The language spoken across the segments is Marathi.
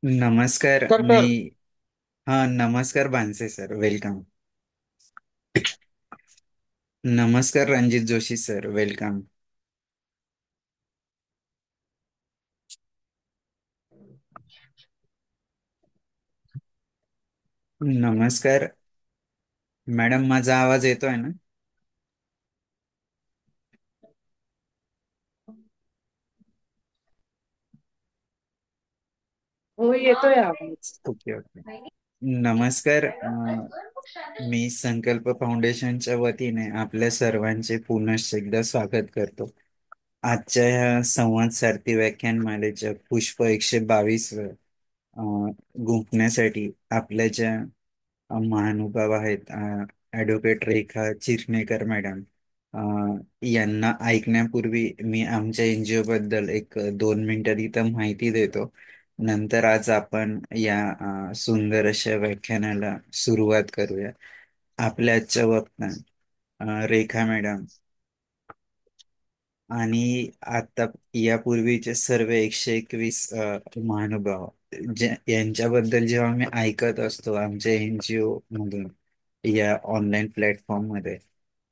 नमस्कार तर मी कर हा नमस्कार बांसे सर, वेलकम. नमस्कार रणजित जोशी सर, वेलकम. नमस्कार मॅडम, माझा आवाज येतोय ना? हो, येतोय आवाज. Okay okay. नमस्कार. मी संकल्प फाउंडेशनच्या वतीने आपल्या सर्वांचे पुनश्च एकदा स्वागत करतो. आजच्या ह्या संवाद सारथी व्याख्यानमालेच्या पुष्प 122 गुंफण्यासाठी आपल्या ज्या महानुभाव आहेत, ॲडव्होकेट रेखा चिरनेकर मॅडम, अ, यांना ऐकण्यापूर्वी मी आमच्या एनजीओ बद्दल एक 2 मिनिटात इथं माहिती देतो. नंतर आज आपण या सुंदर अशा व्याख्यानाला सुरुवात करूया. आपल्या आजच्या वक्ता रेखा मॅडम आणि आता यापूर्वीचे सर्व 121 महानुभाव यांच्याबद्दल जेव्हा मी ऐकत असतो आमच्या एनजीओ मधून या ऑनलाईन प्लॅटफॉर्म मध्ये,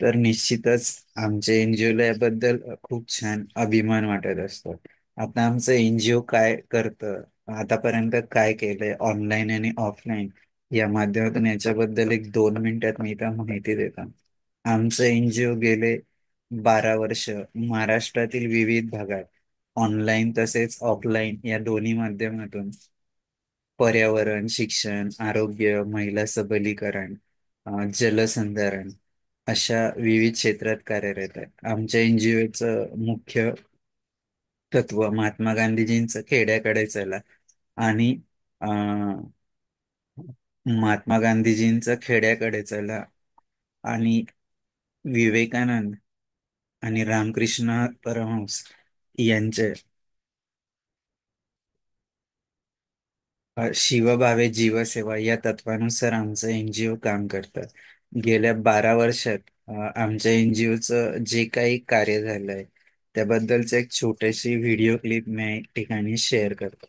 तर निश्चितच आमच्या एनजीओला याबद्दल खूप छान अभिमान वाटत असतो. आता आमचं एनजीओ काय करतं, आतापर्यंत काय केलंय ऑनलाईन आणि ऑफलाईन या माध्यमातून, याच्याबद्दल एक 2 मिनिटात मी इथं माहिती देतो. आमचं एनजीओ गेले 12 वर्ष महाराष्ट्रातील विविध भागात ऑनलाईन तसेच ऑफलाईन या दोन्ही माध्यमातून पर्यावरण, शिक्षण, आरोग्य, महिला सबलीकरण, जलसंधारण अशा विविध क्षेत्रात कार्यरत आहे. आमच्या एनजीओचं मुख्य तत्व महात्मा गांधीजींचं खेड्याकडे चला आणि अं, महात्मा गांधीजींचं खेड्याकडे चला आणि विवेकानंद आणि रामकृष्ण परमहंस यांचे शिवभावे जीवसेवा या तत्वानुसार आमचं एनजीओ काम करतं. गेल्या 12 वर्षात आमच्या एनजीओचं जे काही कार्य झालंय त्याबद्दलच एक छोटीशी व्हिडिओ क्लिप मी ठिकाणी शेअर करतो.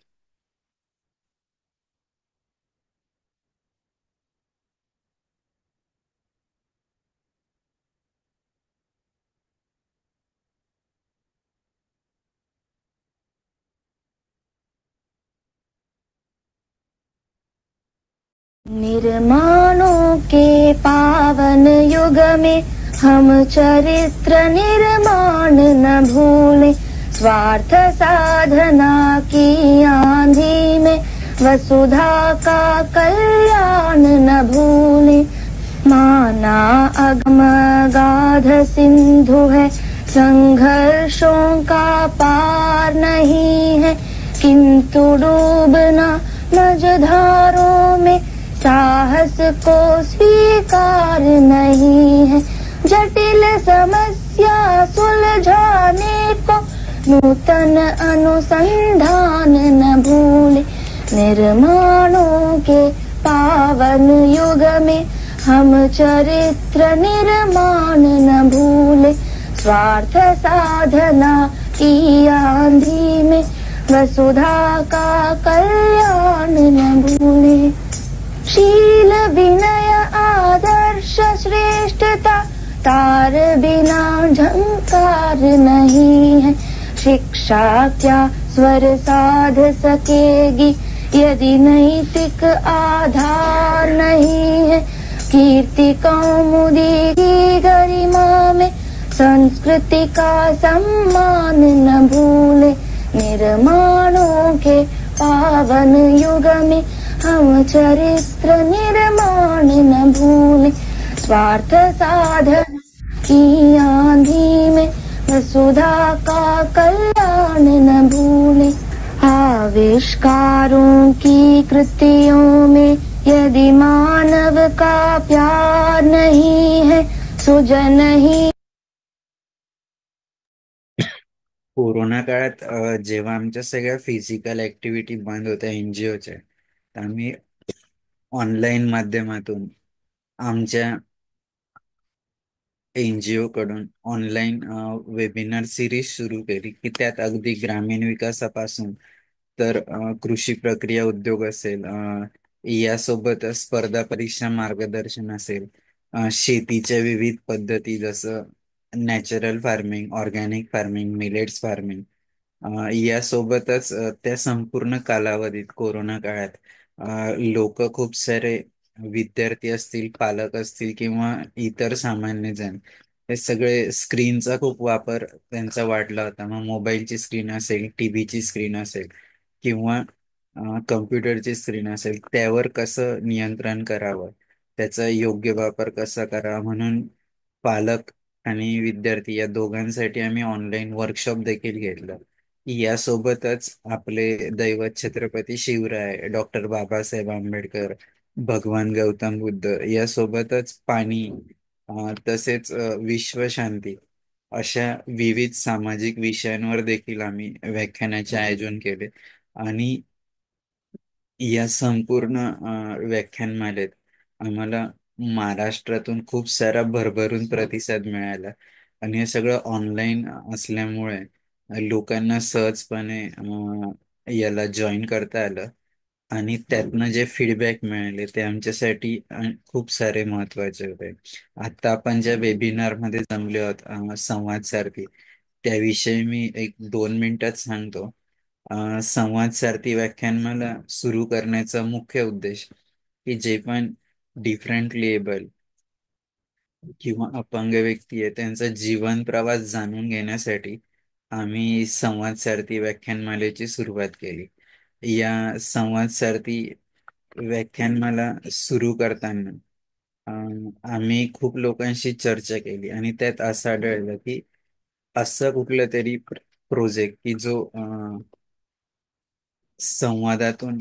निर्माणों के पावन युग में हम चरित्र निर्माण न भूले, स्वार्थ साधना की आंधी में वसुधा का कल्याण न भूले। माना अगम गाध सिंधु है, संघर्षों का पार नहीं है, किंतु डूबना मझधारों में साहस को स्वीकार नहीं है। जटिल समस्या सुलझाने को नूतन अनुसंधान न भूले। निर्माणों के पावन युग में हम चरित्र निर्माण न भूले, स्वार्थ साधना की आंधी में वसुधा का कल्याण न भूले। शील विनय आदर्श श्रेष्ठता तार बिना झंकार नहीं है। शिक्षा क्या स्वर साध सकेगी यदि नैतिक आधार नहीं है। कीर्ति कौमुदी की गरिमा में संस्कृति का सम्मान न भूले। निर्माणों के पावन युग में हम चरित्र निर्माण न भूले, स्वार्थ साधन की आंधी में वसुधा का कल्याण न भूले। आविष्कारों की कृतियों में यदि मानव का प्यार नहीं है, सुजन ही। कोरोना काळात जेव्हा आमच्या सगळ्या फिजिकल ऍक्टिव्हिटी बंद होत्या एनजीओच्या, तर आम्ही ऑनलाईन माध्यमातून आमच्या एनजीओ कडून ऑनलाईन वेबिनार सिरीज सुरू केली की त्यात अगदी ग्रामीण विकासापासून तर कृषी प्रक्रिया उद्योग असेल, यासोबतच स्पर्धा परीक्षा मार्गदर्शन असेल, शेतीच्या विविध पद्धती जसं natural farming, organic farming, millets farming, यासोबतच त्या संपूर्ण कालावधीत कोरोना काळात लोक खूप सारे विद्यार्थी असतील, पालक असतील किंवा इतर सामान्य जण, हे सगळे स्क्रीनचा खूप वापर त्यांचा वाढला होता. मग मोबाईलची स्क्रीन असेल, टीव्हीची स्क्रीन असेल किंवा कम्प्युटरची स्क्रीन असेल, त्यावर कसं नियंत्रण करावं, त्याचा योग्य वापर कसा करावा, म्हणून पालक आणि विद्यार्थी या दोघांसाठी आम्ही ऑनलाईन वर्कशॉप देखील घेतलं. यासोबतच आपले दैवत छत्रपती शिवराय, डॉक्टर बाबासाहेब आंबेडकर, भगवान गौतम बुद्ध यासोबतच पाणी, तसेच विश्वशांती, अशा विविध सामाजिक विषयांवर देखील आम्ही व्याख्यानाचे आयोजन केले. आणि या संपूर्ण व्याख्यानमालेत आम्हाला महाराष्ट्रातून खूप सारा भरभरून प्रतिसाद मिळाला. आणि हे सगळं ऑनलाईन असल्यामुळे लोकांना सहजपणे याला जॉईन करता आलं. आणि त्यातनं जे फीडबॅक मिळाले ते आमच्यासाठी खूप सारे महत्वाचे होते. आता आपण ज्या वेबिनार मध्ये जमले आहोत, संवाद सारखी, त्याविषयी मी एक 2 मिनिटात सांगतो. संवाद सारथी व्याख्यानमाला सुरू करण्याचा मुख्य उद्देश, की जे पण डिफरंटली एबल किंवा अपंग व्यक्ती आहे त्यांचा जीवन प्रवास जाणून घेण्यासाठी आम्ही संवाद सारथी व्याख्यानमालेची सुरुवात केली. या संवाद सारथी व्याख्यानमाला सुरू करताना आम्ही खूप लोकांशी चर्चा केली आणि त्यात असं आढळलं की असं कुठलं तरी प्रोजेक्ट की जो संवादातून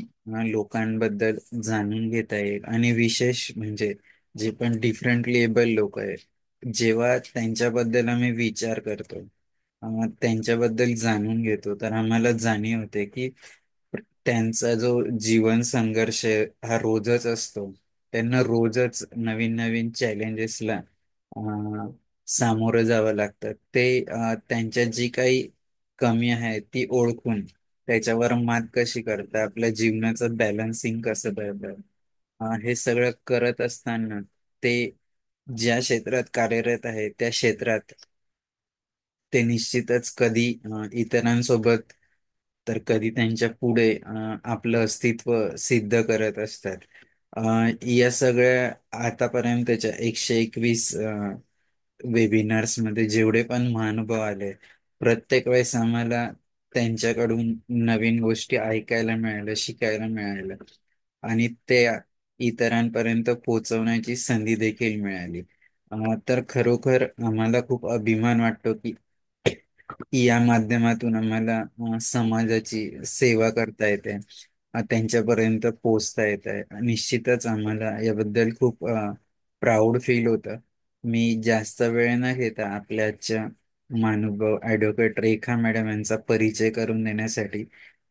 लोकांबद्दल जाणून घेता येईल. आणि विशेष म्हणजे जे पण डिफरंटली एबल लोक आहेत, जेव्हा त्यांच्याबद्दल आम्ही विचार करतो, त्यांच्याबद्दल जाणून घेतो, तर आम्हाला जाणीव होते की त्यांचा जो जीवन संघर्ष आहे हा रोजच असतो. त्यांना रोजच नवीन नवीन चॅलेंजेसला सामोरं जावं लागतं. ते त्यांच्या जी काही कमी आहे ती ओळखून त्याच्यावर मात कशी करतात, आपल्या जीवनाचं बॅलन्सिंग कसं करतात, हे सगळं करत असताना ते ज्या क्षेत्रात कार्यरत आहे त्या क्षेत्रात ते निश्चितच कधी इतरांसोबत, तर कधी त्यांच्या पुढे आपलं अस्तित्व सिद्ध करत असतात. या सगळ्या आतापर्यंतच्या 121 वेबिनार्स मध्ये जेवढे पण महानुभाव आले, प्रत्येक वेळेस आम्हाला त्यांच्याकडून नवीन गोष्टी ऐकायला मिळाल्या, शिकायला मिळाल्या आणि ते इतरांपर्यंत पोहोचवण्याची संधी देखील मिळाली. तर खरोखर आम्हाला खूप अभिमान वाटतो की या माध्यमातून आम्हाला समाजाची सेवा करता येते, त्यांच्यापर्यंत पोहोचता येत आहे. निश्चितच आम्हाला याबद्दल खूप प्राऊड फील होतं. मी जास्त वेळ न घेता आपल्या आजच्या महानुभाव ॲडव्होकेट रेखा मॅडम यांचा परिचय करून देण्यासाठी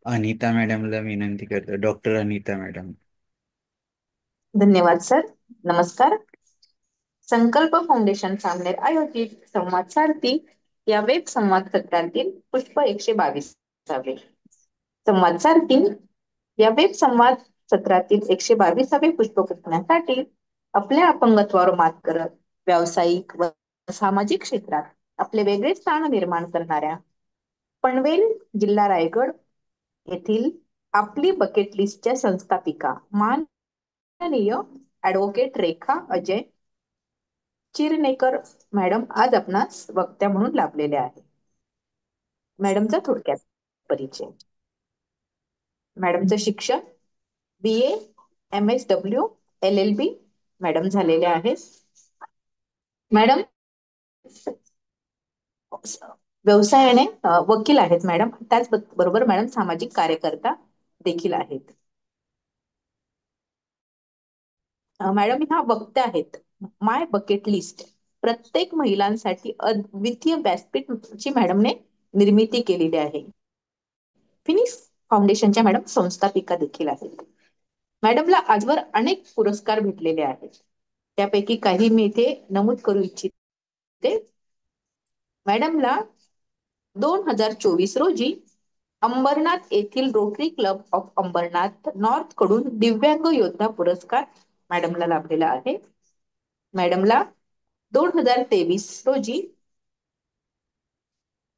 अनिता मॅडमला विनंती करतो. Doctor Anita madam. धन्यवाद सर. नमस्कार. संकल्प फाउंडेशन सामनेर आयोजित संवाद सारथी या वेब संवाद सत्रातील पुष्प 122. संवाद सारथी या वेब संवाद सत्रातील 122 पुष्प पुसण्यासाठी आपल्या अपंगत्वावर मात करत व्यावसायिक व सामाजिक क्षेत्रात आपले वेगळे स्थान निर्माण करणाऱ्या पनवेल, जिल्हा रायगड येथील आपली बकेट लिस्टच्या संस्थापिका माननीय ॲडव्होकेट रेखा अजय चिरनेकर मॅडम आज आपणास वक्त्या म्हणून लाभलेल्या आहे. मॅडमचा थोडक्यात परिचय. मॅडमचं शिक्षण BA MSW LLB मॅडम झालेले आहेत. मॅडम व्यवसायाने वकील आहेत मॅडम. त्याचबरोबर मॅडम सामाजिक कार्यकर्ता देखील आहेत. मॅडम ह्या वक्त्या आहेत. माय बकेट लिस्ट प्रत्येक महिलांसाठी अद्वितीय व्यासपीठची मॅडमने निर्मिती केलेली आहे. फिनिक्स फाउंडेशनच्या मॅडम संस्थापिका देखील आहेत. मॅडमला आजवर अनेक पुरस्कार भेटलेले आहेत. त्यापैकी काही मी इथे नमूद करू इच्छिते. मॅडमला 2024 रोजी अंबरनाथ येथील Rotary Club of Ambernath north कडून दिव्यांग योद्धा पुरस्कार मॅडमला लाभलेला आहे. मॅडमला 2023 रोजी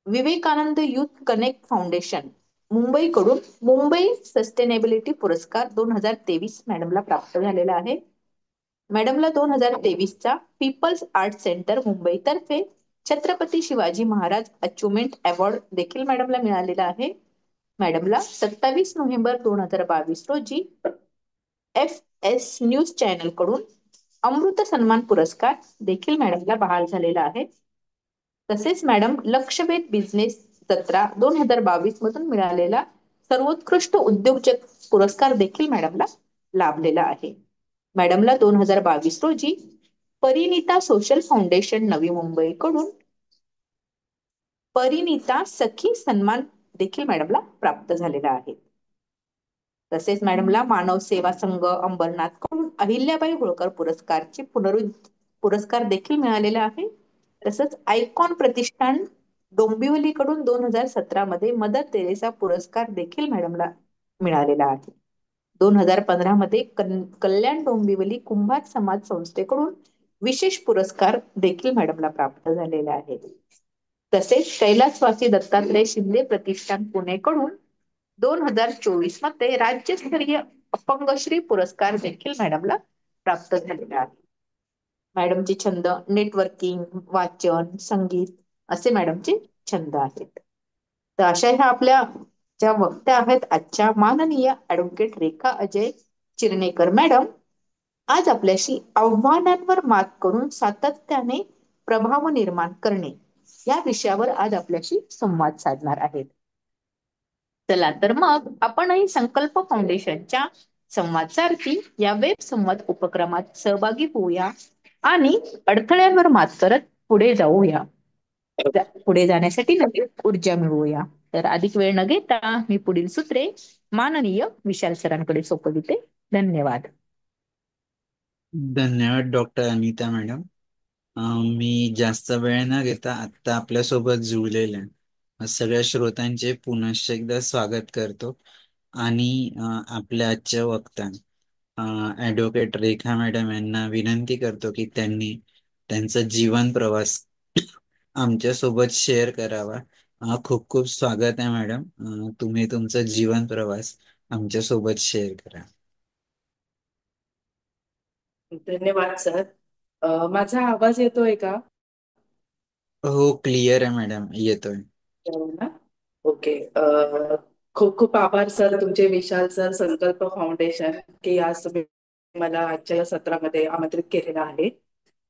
विवेकानंद युथ कनेक्ट फाउंडेशन मुंबईकडून मुंबई सस्टेनेबिलिटी पुरस्कार 2023 मॅडमला प्राप्त झालेला आहे. मॅडमला 2023चा पीपल्स आर्ट सेंटर मुंबई तर्फे छत्रपती शिवाजी महाराज अचिव्हमेंट अवॉर्ड देखील मॅडमला मिळालेला आहे. मॅडमला 27 नोव्हेंबर 2022 रोजी FS न्यूज चॅनल कडून अमृत सन्मान पुरस्कार देखील मॅडमला बहाल झालेला आहे. तसेच मॅडम लक्षवेध बिझनेस जत्रा 2022 मधून मिळालेला सर्वोत्कृष्ट उद्योजक पुरस्कार देखील मॅडमला लाभलेला आहे. मॅडमला 2022 रोजी परिणिता सोशल फाउंडेशन नवी मुंबई कडून परिणिता सखी सन्मान देखील मॅडमला प्राप्त झालेला आहे. तसेच मॅडमला मानव सेवा संघ अंबरनाथ कडून अहिल्याबाई होळकर पुरस्कारचे पुरस्कार देखील मिळालेला आहे. तसंच आयकॉन प्रतिष्ठान डोंबिवलीकडून 2017 मध्ये मदर तेरेसा पुरस्कार देखील मॅडमला मिळालेला आहे. 2015 मध्ये कल्याण डोंबिवली कुंभार समाज संस्थेकडून विशेष पुरस्कार देखील मॅडमला प्राप्त झालेले आहेत. तसेच कैलासवासी दत्तात्रय शिंदे प्रतिष्ठान पुणेकडून 2024 मध्ये राज्यस्तरीय अपंगश्री पुरस्कार देखील मॅडमला प्राप्त झालेला आहे. मॅडमचे छंद नेटवर्किंग, वाचन, संगीत असे मॅडमचे छंद आहेत. तर अशा ह्या आपल्या ज्या वक्त्या आहेत आजच्या माननीय ऍडव्होकेट रेखा अजय चिर्णेकर मॅडम आज आपल्याशी आव्हानांवर मात करून सातत्याने प्रभाव निर्माण करणे या विषयावर आज आपल्याशी संवाद साधणार आहेत. चला तर मग आपणही संकल्प फाउंडेशनच्या संवाद सारथी या वेब संवाद उपक्रमात सहभागी होऊया आणि अडथळ्यांवर मात करत पुढे जाऊया. पुढे जाण्यासाठी नवीन ऊर्जा मिळवूया. तर अधिक वेळ न घेता मी पुढील सूत्रे माननीय विशाल सरांकडे सोपविते. धन्यवाद. धन्यवाद डॉक्टर अनिता मॅडम. मी जास्त वेळ न घेता आत्ता आपल्यासोबत जुळलेल्या सगळ्या श्रोतांचे पुनश्च एकदा स्वागत करतो आणि आपल्या आजच्या वक्त्या ॲडव्होकेट रेखा मॅडम यांना विनंती करतो की त्यांनी त्यांचा जीवन प्रवास आमच्यासोबत शेअर करावा. खूप खूप स्वागत आहे मॅडम. तुम्ही तुमचा जीवन प्रवास आमच्यासोबत शेअर करा. धन्यवाद सर. माझा आवाज येतोय का? हो, क्लिअर आहे मॅडम, येतोय. हो ना? ओके. खूप खूप आभार सर तुमचे, विशाल सर, संकल्प फाउंडेशन, की आज तुम्ही मला आजच्या या सत्रामध्ये आमंत्रित केलेलं आहे.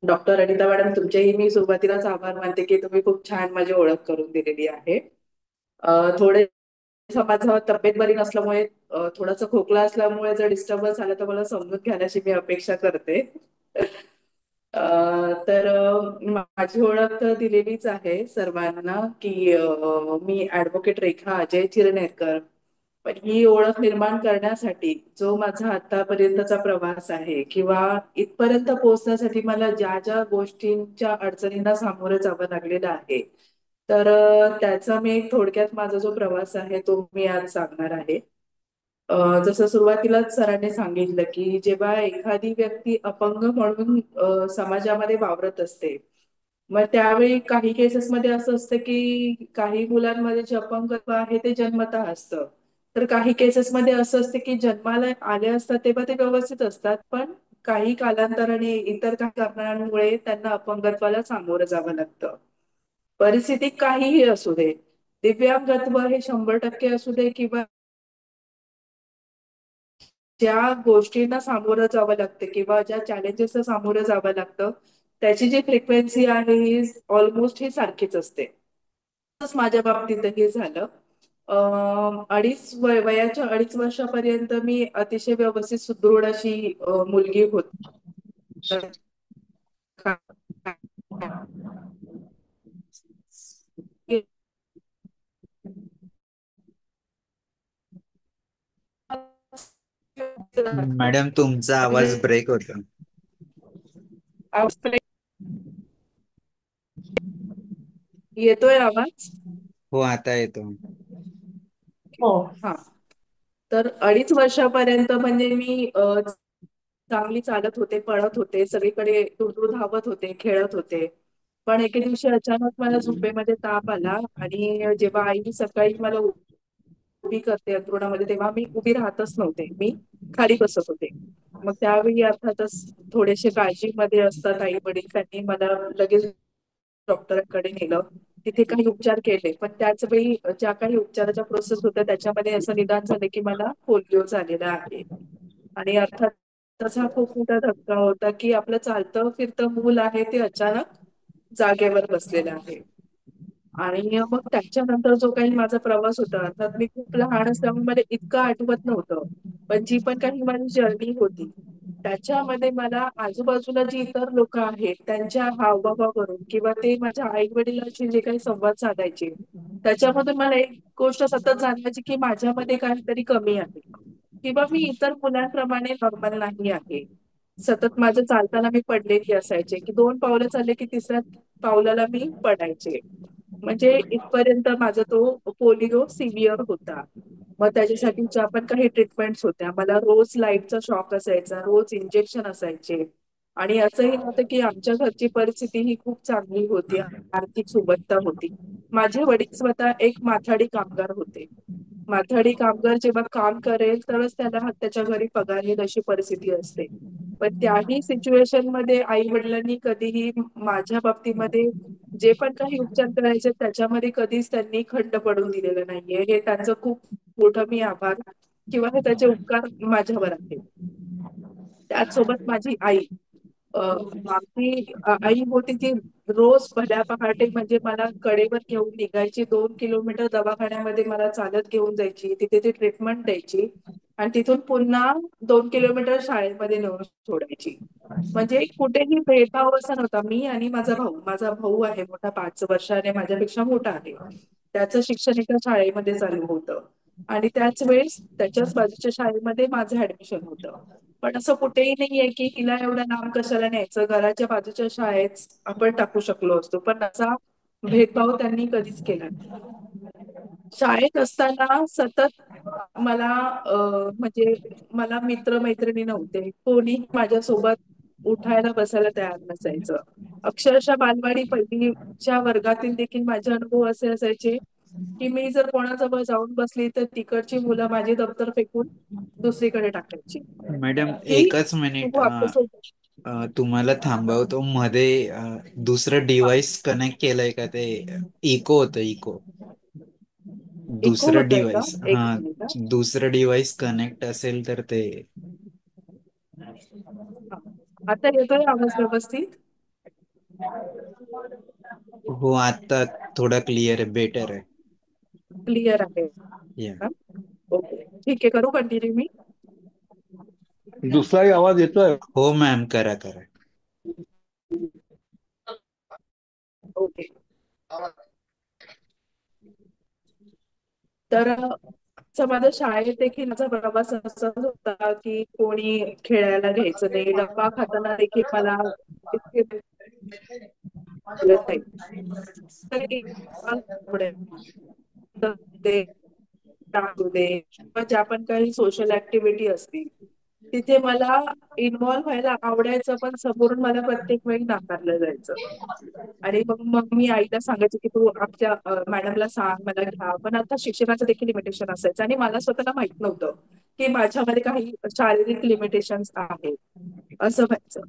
डॉक्टर अनिता मॅडम, तुमचेही मी सुरुवातीलाच आभार मानते की तुम्ही खूप छान माझी ओळख करून दिलेली आहे. थोडे माझं तब्येत बरी नसल्यामुळे थोडासा खोकला असल्यामुळे जर डिस्टर्बन्स झाला तर मला समजून घ्यायची मी अपेक्षा करते. तर माझी ओळख तर दिलेलीच आहे सर्वांना की मी ऍडव्होकेट रेखा अजय चिरनेरकर. पण ही ओळख निर्माण करण्यासाठी जो माझा आतापर्यंतचा प्रवास आहे किंवा इथपर्यंत पोहोचण्यासाठी मला ज्या ज्या गोष्टींच्या अडचणींना सामोरं जावं लागलेलं आहे, तर त्याचा मी एक थोडक्यात माझा जो प्रवास आहे तो मी आज सांगणार आहे. जसं सुरुवातीलाच सरांनी सांगितलं की जेव्हा एखादी व्यक्ती अपंग म्हणून समाजामध्ये वावरत असते, मग त्यावेळी काही केसेसमध्ये असं असतं की काही मुलांमध्ये जे अपंगत्व आहे ते जन्मतः असतं, तर काही केसेसमध्ये असं असतं की जन्माला आले असतात तेव्हा ते व्यवस्थित असतात, पण काही कालांतराने इतर काही कारणांमुळे त्यांना अपंगत्वाला सामोरं जावं लागतं. परिस्थिती काहीही असू दे, दिव्यांगत्व हे 100% असू दे किंवा ज्या गोष्टींना सामोरं जावं लागतं किंवा ज्या चॅलेंजेसला सामोरं जावं लागतं, त्याची जी फ्रिक्वेन्सी आहे ही ऑलमोस्ट ही सारखीच असते. तसंच माझ्या बाबतीतही झालं. वयाच्या 2.5 वर्षापर्यंत मी अतिशय व्यवस्थित सुदृढ अशी मुलगी होती. मॅडम, तुमचा आवाज ब्रेक होतो. येतोय आवाज? हो, आता येतो. हो. हा. तर 2.5 वर्षापर्यंत म्हणजे मी चांगली चालत होते, पळत होते, सगळीकडे दूर-दूर धावत होते, खेळत होते. पण एके दिवशी अचानक मला झोपेमध्ये ताप आला आणि जेव्हा आई सकाळी मला उभी करते अंथरुणामध्ये, तेव्हा मी उभी राहतच नव्हते. मी खाली बसत होते. मग त्यावेळी अर्थातच थोडेसे काळजीमध्ये असतात आई-वडील. त्यांनी मला लगेच डॉक्टरांकडे नेलं. तिथे काही उपचार केले. पण त्याच वेळी ज्या काही उपचाराच्या प्रोसेस होत्या त्याच्यामध्ये असं निदान झालं, की मला पोलिओ झालेला आहे. आणि अर्थात तसा खूप मोठा धक्का होता, की आपलं चालतं फिरतं मूल आहे ते अचानक जागेवर बसलेलं आहे. आणि मग त्याच्यानंतर जो काही माझा प्रवास होता, अर्थात मी खूप लहान असल्यामुळे मला इतकं आठवत नव्हतं. पण जी पण काही माझी जर्नी होती, त्याच्यामध्ये मला आजूबाजूला जी इतर लोकं आहेत, त्यांच्या हावभावावरून किंवा ते माझ्या आई-वडिलांशी जे काही संवाद साधायचे, त्याच्यामधून मला एक गोष्ट सतत जाणवायची, की माझ्यामध्ये काहीतरी कमी आहे किंवा मी इतर मुलांप्रमाणे नॉर्मल नाही आहे. सतत माझं चालताना मी पडलेली असायचे, की 2 पावलं चालले, की 3ऱ्या पावलाला मी पडायचे. म्हणजे इथपर्यंत माझा तो पोलिओ सिव्हिअर होता. मग त्याच्यासाठी ज्या पण काही ट्रीटमेंट्स होत्या, मला रोज लाईटचा शॉक असायचा, रोज इंजेक्शन असायचे आणि असंही नव्हतं, की आमच्या घरची परिस्थिती ही खूप चांगली होती, आर्थिक सुबत्ता होती. माझे वडील स्वतः एक माथाडी कामगार होते. माथाडी कामगार जेव्हा काम करेल, तरच त्याला त्याच्या घरी पगार येईल अशी परिस्थिती असते. पण त्याही सिच्युएशनमध्ये आई-वडिलांनी कधीही माझ्या बाबतीमध्ये जे पण काही उपचार करायचे त्याच्यामध्ये कधीच त्यांनी खंड पडू दिलेला नाहीये. हे त्यांचं खूप मोठं मी आभार किंवा हे त्याचे उपकार माझ्यावर आहेत. त्याचसोबत माझी आई अ, माझी आई होती ती रोज भल्या पहाटे म्हणजे मला कडेवर घेऊन निघायची. 2 किलोमीटर दवाखान्यामध्ये मला चालत घेऊन जायची. तिथे ती ट्रीटमेंट द्यायची आणि तिथून पुन्हा 2 किलोमीटर शाळेमध्ये नेऊन सोडायची. म्हणजे कुठेही भेदभाव असा नव्हता. मी आणि माझा भाऊ. माझा भाऊ आहे मोठा 5 वर्षाने माझ्यापेक्षा मोठा आहे. त्याचं शिक्षण एका शाळेमध्ये चालू होतं आणि त्याच वेळेस त्याच्याच बाजूच्या शाळेमध्ये माझं ऍडमिशन होतं. पण असं कुठेही नाहीये, की हिला एवढं लांब कशाला न्यायचं? घराच्या बाजूच्या शाळेत आपण टाकू शकलो असतो. पण असा भेदभाव त्यांनी कधीच केला नाही. शाळेत असताना सतत मला म्हणजे मला मित्र-मैत्रिणी नव्हते. कोणीही माझ्यासोबत उठायला बसायला तयार नसायचं. अक्षरशः बालवाडी 1लीच्या वर्गातील देखील माझे अनुभव असे असायचे, की मी जर कोणाजवळ जाऊन बसली, तर तिकडची मुलं माझी दप्तर फेकून दुसरीकडे टाकायची, मॅडम की एकच मिनिट, तू आपल्यासोबत तुम्हाला थांबवतो मध्ये. दुसरं डिव्हाइस कनेक्ट केलंय का ते? इको होतं, इको. इको दुसरं होतोय का? डिव्हाइस, एक हा. मिनिट हां. दुसरं डिव्हाइस कनेक्ट असेल तर ते. हां. आता येतोय आवाज व्यवस्थित? हो, आता थोडा क्लिअर आहे, बेटर आहे. क्लिअर आहे या. का? ओके. ठीक आहे. करू कंटिन्यू मी? दुसराही आवाज येतोय. हो मॅम, करा करा. ओके. तर असं माझ्या शाळेत देखील माझा प्रवास असाच होता, की कोणी खेळायला घ्यायचं नाही. डब्बा खाताना देखील मला इतके बोलत नाही. ते असू दे किंवा ज्या पण काही सोशल ऍक्टिव्हिटी असतील, तिथे मला इन्व्हॉल्व व्हायला आवडायचं, पण समोरून मला प्रत्येक वेळी नाकारलं जायचं. आणि मग मग मी आईला सांगायचे, की "तू आमच्या मॅडमला सांग, मला घ्या." पण आता शिक्षणाचं देखील लिमिटेशन असायचं आणि मला स्वतःला माहीत नव्हतं, की माझ्यामध्ये काही शारीरिक लिमिटेशन्स आहेत, असं व्हायचं.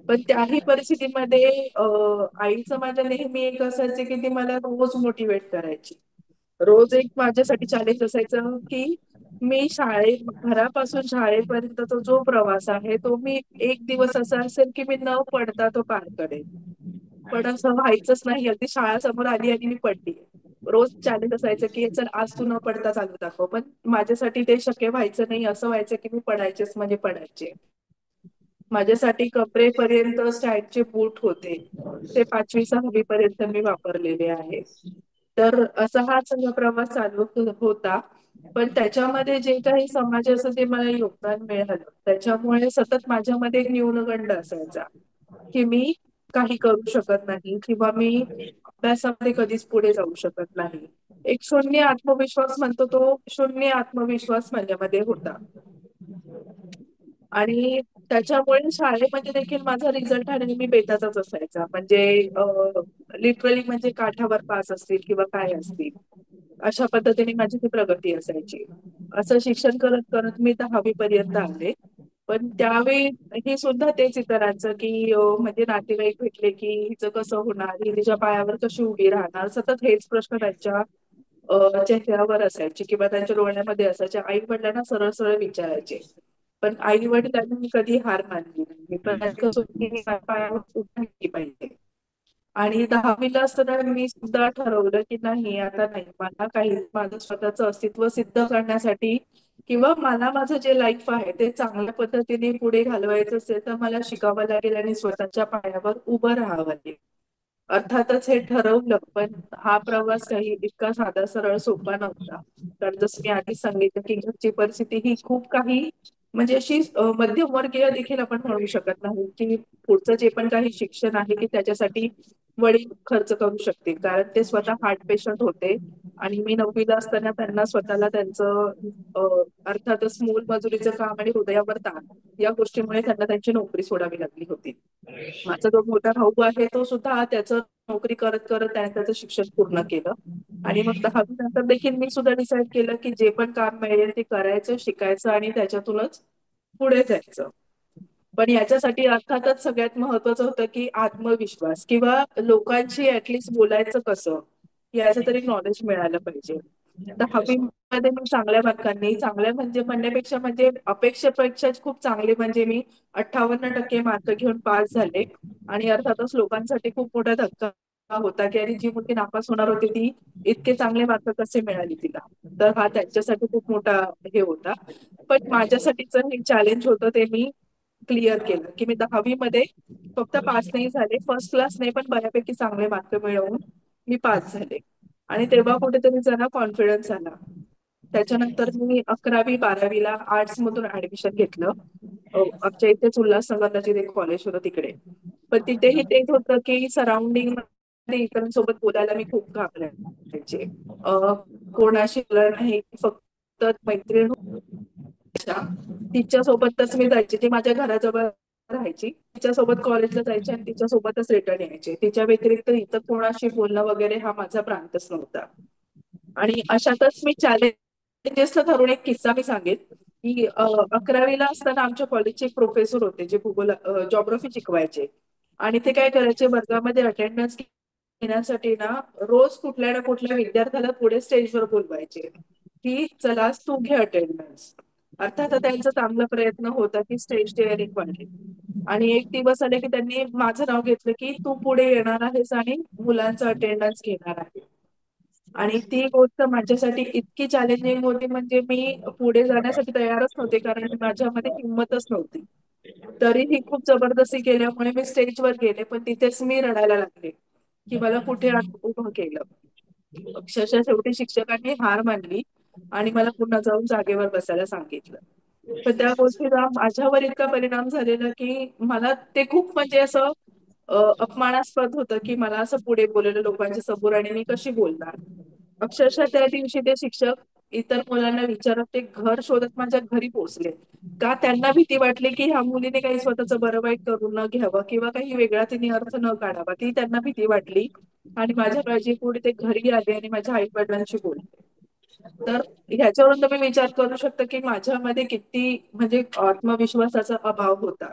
पण त्याही परिस्थितीमध्ये आईचं माझ्या नेहमी एक असायचं, की ती मला रोज मोटिव्हेट करायची. रोज एक माझ्यासाठी चॅलेंज असायचं, की मी घरापासून शाळेपर्यंतचा जो प्रवास आहे, तो मी एक दिवस असा असेल, की मी न पडता तो पार करेन. पण असं व्हायचंच नाही. अगदी शाळा समोर आली आणि मी पडली. रोज चॅलेंज असायचं, की "चल आज तू न पडता चालून दाखव." पण माझ्यासाठी ते शक्य व्हायचं नाही. असं व्हायचं, की मी पडायचेच म्हणजे पडायचे. माझ्यासाठी कमरेपर्यंत स्टँडचे बूट होते. ते 5वी-6वी पर्यंत मी वापरलेले आहेत. तर असा हा सगळा प्रवास चालू होता. पण त्याच्यामध्ये जे काही समाजाचं जे मला योगदान मिळालं, त्याच्यामुळे सतत माझ्यामध्ये एक न्यूनगंड असायचा, की मी काही करू शकत नाही किंवा मी अभ्यासामध्ये कधीच पुढे जाऊ शकत नाही. एक शून्य आत्मविश्वास म्हणतो, तो शून्य आत्मविश्वास माझ्यामध्ये होता. आणि त्याच्यामुळे शाळेमध्ये देखील माझा रिझल्ट हा नेहमी बेताचाच असायचा. म्हणजे लिटरली म्हणजे काठावर पास असतील किंवा काय असतील. अशा पद्धतीने माझी ती प्रगती असायची. असं शिक्षण करत करत मी 10वी पर्यंत आले. पण त्यावेळी हे सुद्धा तेच इतरांचं, की म्हणजे नातेवाईक भेटले, की हिचं कसं होणार? ही तिच्या पायावर कशी उभी राहणार? सतत हेच प्रश्न त्यांच्या चेहऱ्यावर असायचे किंवा त्यांच्या डोळ्यामध्ये असायचे. आई-वडिलांना सरळ-सरळ विचारायचे. पण आई-वडिलांनी कधी हार मानली नाही. पण कसं होतं, की माझ्या पायावर उभी राहिली पाहिजे. आणि 10वीला असताना मी सुद्धा ठरवलं, की नाही आता नाही. मला काही माझं स्वतःचं अस्तित्व सिद्ध करण्यासाठी किंवा मला माझं जे लाईफ आहे ते चांगल्या पद्धतीने पुढे घालवायचं असेल, तर मला शिकावं लागेल आणि स्वतःच्या पायावर उभं राहावं लागेल. अर्थातच हे ठरवलं, पण हा प्रवास काही इतका साधा सरळ सोपा नव्हता. तर जसं मी आधीच सांगितलं, की घरची परिस्थिती ही खूप काही म्हणजे अशी मध्यमवर्गीय देखील आपण म्हणू शकत नाही, की पुढचं जे पण काही शिक्षण आहे, की त्याच्यासाठी वडील खर्च करू शकतील. कारण ते स्वतः हार्ट पेशंट होते आणि मी 9वीला असताना त्यांना स्वतःला त्यांचं अ, अर्थातच मोलमजुरीचं काम आणि हृदयावर ताण या गोष्टीमुळे त्यांना त्यांची नोकरी सोडावी लागली होती. माझा जो मोठा भाऊ आहे तो सुद्धा त्याचं नोकरी करत करत त्याने त्याचं शिक्षण पूर्ण केलं. आणि मग 10वी नंतर देखील मी सुद्धा डिसाईड केलं, की जे पण काम मिळेल ते करायचं, शिकायचं आणि त्याच्यातूनच पुढे जायचं. पण याच्यासाठी अर्थातच सगळ्यात महत्वाचं होतं, की आत्मविश्वास किंवा लोकांशी ॲटलीस्ट बोलायचं कसं, याचं तरी नॉलेज मिळालं पाहिजे. 10वी मध्ये मी चांगल्या मार्कांनी, चांगल्या म्हणजे म्हणण्यापेक्षा म्हणजे अपेक्षेपेक्षा खूप चांगले म्हणजे मी 58% मार्क घेऊन पास झाले. आणि अर्थातच लोकांसाठी खूप मोठा धक्का होता, की अरे जी मुलगी नापास होणार होती ती इतके चांगले मार्क कसे मिळाले तिला? तर हा त्यांच्यासाठी खूप मोठा हे होता. पण माझ्यासाठीचं हे चॅलेंज होतं ते मी क्लिअर केलं, की मी 10वी मध्ये फक्त पास नाही झाले, फर्स्ट क्लास नाही पण बऱ्यापैकी चांगले मार्क मिळवून मी पास झाले. आणि तेव्हा कुठेतरी जरा कॉन्फिडन्स आला. त्याच्यानंतर मी 11वी-12वीला आर्ट्स मधून ऍडमिशन घेतलं. आमच्या इथेच उल्हासनगर नजीक एक कॉलेज होतं तिकडे. पण तिथेही तेच होतं, की सराउंडिंग मध्ये इतरांसोबत बोलायला मी खूप घाबरायचे. अ, कोणाशी बोलणार नाही, फक्त मैत्रीण तिच्यासोबतच मी जायचे. ती माझ्या घराजवळ राहायची. तिच्यासोबत कॉलेजला जायचे आणि तिच्यासोबतच रिटर्न यायचे. तिच्या व्यतिरिक्त इतर कोणाशी बोलणं वगैरे हा माझा प्रांतच नव्हता. आणि अशातच मी चॅलेंजेसला धरून एक किस्सा मी सांगेन, की 11वीला असताना आमच्या कॉलेजचे एक प्रोफेसर होते, जे भूगोल जिओग्राफी शिकवायचे. आणि ते काय करायचे वर्गामध्ये अटेंडन्स घेण्यासाठी ना, रोज कुठल्या ना कुठल्या विद्यार्थ्याला पुढे स्टेजवर बोलवायचे, की चला तू घे अटेंडन्स. अर्थात त्यांचा चांगला प्रयत्न होता, की स्टेज डेअरिंग वाढेल. आणि एक दिवस आले, की त्यांनी माझं नाव घेतलं, की तू पुढे येणार आहेस आणि मुलांचं अटेंडन्स घेणार आहे. आणि ती गोष्ट माझ्यासाठी इतकी चॅलेंजिंग होती म्हणजे मी पुढे जाण्यासाठी तयारच नव्हते, कारण माझ्यामध्ये हिंमतच नव्हती. तरीही खूप जबरदस्ती केल्यामुळे मी स्टेजवर गेले, पण तिथेच मी रडायला लागले, की मला कुठे उभं केलं. अक्षरशः शेवटी शिक्षकांनी हार मानली आणि मला पुन्हा जाऊन जागेवर बसायला सांगितलं. पण त्या गोष्टीचा माझ्यावर इतका परिणाम झालेला, की मला ते खूप म्हणजे असं अपमानास्पद होतं, की मला असं पुढे बोलवलं लोकांच्या समोर आणि मी कशी बोलणार? अक्षरशः त्या दिवशी ते शिक्षक इतर मुलांना विचारत ते घर शोधत माझ्या घरी पोहोचले. का त्यांना भीती वाटली, की ह्या मुलीने काही स्वतःचं बरं वाईट करून न घ्यावं किंवा काही वेगळा तिने अर्थ न काढावा. ती त्यांना भीती वाटली आणि माझ्या काळजीपोटी ते घरी आले आणि माझ्या आई-वडिलांशी बोलले. तर ह्याच्यावरून तुम्ही विचार करू शकता, की माझ्यामध्ये किती म्हणजे आत्मविश्वासाचा अभाव होता.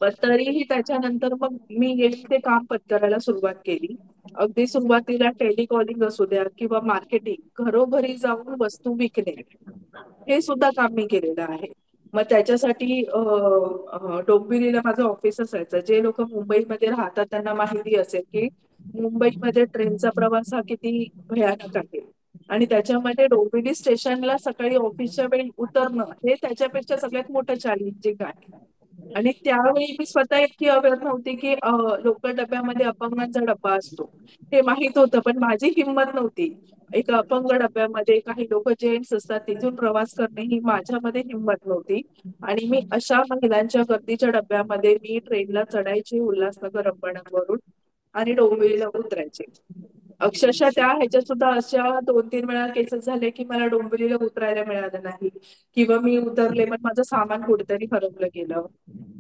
पण तरीही त्याच्यानंतर मग मी येईल ते काम पत्करायला सुरुवात केली. अगदी सुरुवातीला टेलिकॉलिंग असू द्या किंवा मार्केटिंग, घरोघरी जाऊन वस्तू विकणे, हे सुद्धा काम मी केलेलं आहे. मग त्याच्यासाठी डोंबिवलीला माझं ऑफिस असायचं. जे लोकं मुंबईमध्ये राहतात त्यांना माहिती असेल, की मुंबईमध्ये ट्रेनचा प्रवास हा किती भयानक आहे. आणि त्याच्यामध्ये डोंबिवली स्टेशनला सकाळी ऑफिसच्या वेळी उतरणं हे त्याच्यापेक्षा सगळ्यात मोठं चॅलेंजिंग आहे. आणि त्यावेळी मी स्वतः इतकी अवेअर नव्हती, की लोकल डब्यामध्ये अपंगांचा डब्बा असतो. हे माहीत होतं, पण माझी हिंमत नव्हती. एका अपंग डब्यामध्ये काही लोकं जेंट्स असतात, तिथून प्रवास करणे ही माझ्यामध्ये हिंमत नव्हती. आणि मी अशा महिलांच्या गर्दीच्या डब्यामध्ये मी ट्रेनला चढायची उल्हासनगर अंबरनाथवरून आणि डोंबिवलीला उतरायचे. अक्षरशः त्या ह्याच्यात सुद्धा अशा 2-3 वेळा केसेस झाले, की मला डोंबिवलीला उतरायला मिळालं नाही किंवा मी उतरले पण माझं सामान कुठेतरी हरवलं गेलं.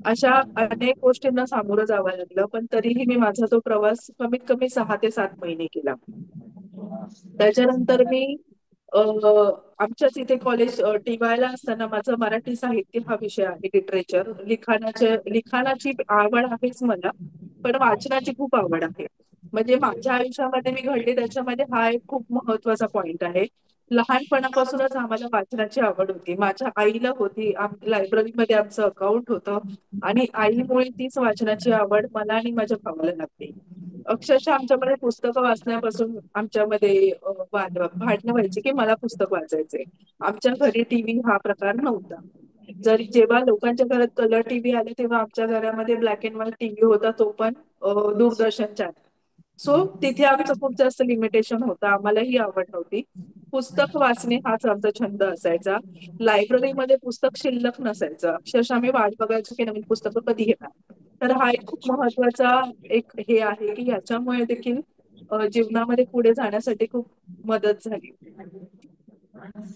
अशा अनेक गोष्टींना सामोरं जावं लागलं. पण तरीही मी माझा तो प्रवास कमीत कमी 6 ते 7 महिने केला. त्याच्यानंतर मी अ, आमच्याच इथे कॉलेज टी-वायला असताना माझं मराठी साहित्य हा विषय आहे, लिटरेचर. लिखाणाची आवड आहेच मला, पण वाचनाची खूप आवड आहे. म्हणजे माझ्या आयुष्यामध्ये मी घडले त्याच्यामध्ये हा एक खूप महत्वाचा पॉइंट आहे. लहानपणापासूनच आम्हाला वाचनाची आवड होती. माझ्या आईला होती. लायब्ररीमध्ये आमचं अकाउंट होतं आणि आईमुळे तीच वाचनाची आवड मला आणि माझ्या भावाला लागली. अक्षरशः आमच्याकडे पुस्तकं वाचण्यापासून आमच्यामध्ये भांडणं व्हायची, की मला पुस्तक वाचायचंय. आमच्या घरी टीव्ही हा प्रकार नव्हता. जरी जेव्हा लोकांच्या घरात कलर टीव्ही आले, तेव्हा आमच्या घरामध्ये ब्लॅक अँड व्हाईट टीव्ही होता, तो पण दूरदर्शन चॅनल. सो तिथे आमचं खूप जास्त लिमिटेशन होतं. आम्हाला ही आवड नव्हती. पुस्तक वाचणे हाच आमचा छंद असायचा. लायब्ररीमध्ये पुस्तक शिल्लक नसायचं. अक्षरशः आम्ही वाट बघायचो, की नवीन पुस्तकं कधी येणार. तर हा एक खूप महत्वाचा एक हे आहे, की ह्याच्यामुळे देखील जीवनामध्ये पुढे जाण्यासाठी खूप मदत झाली.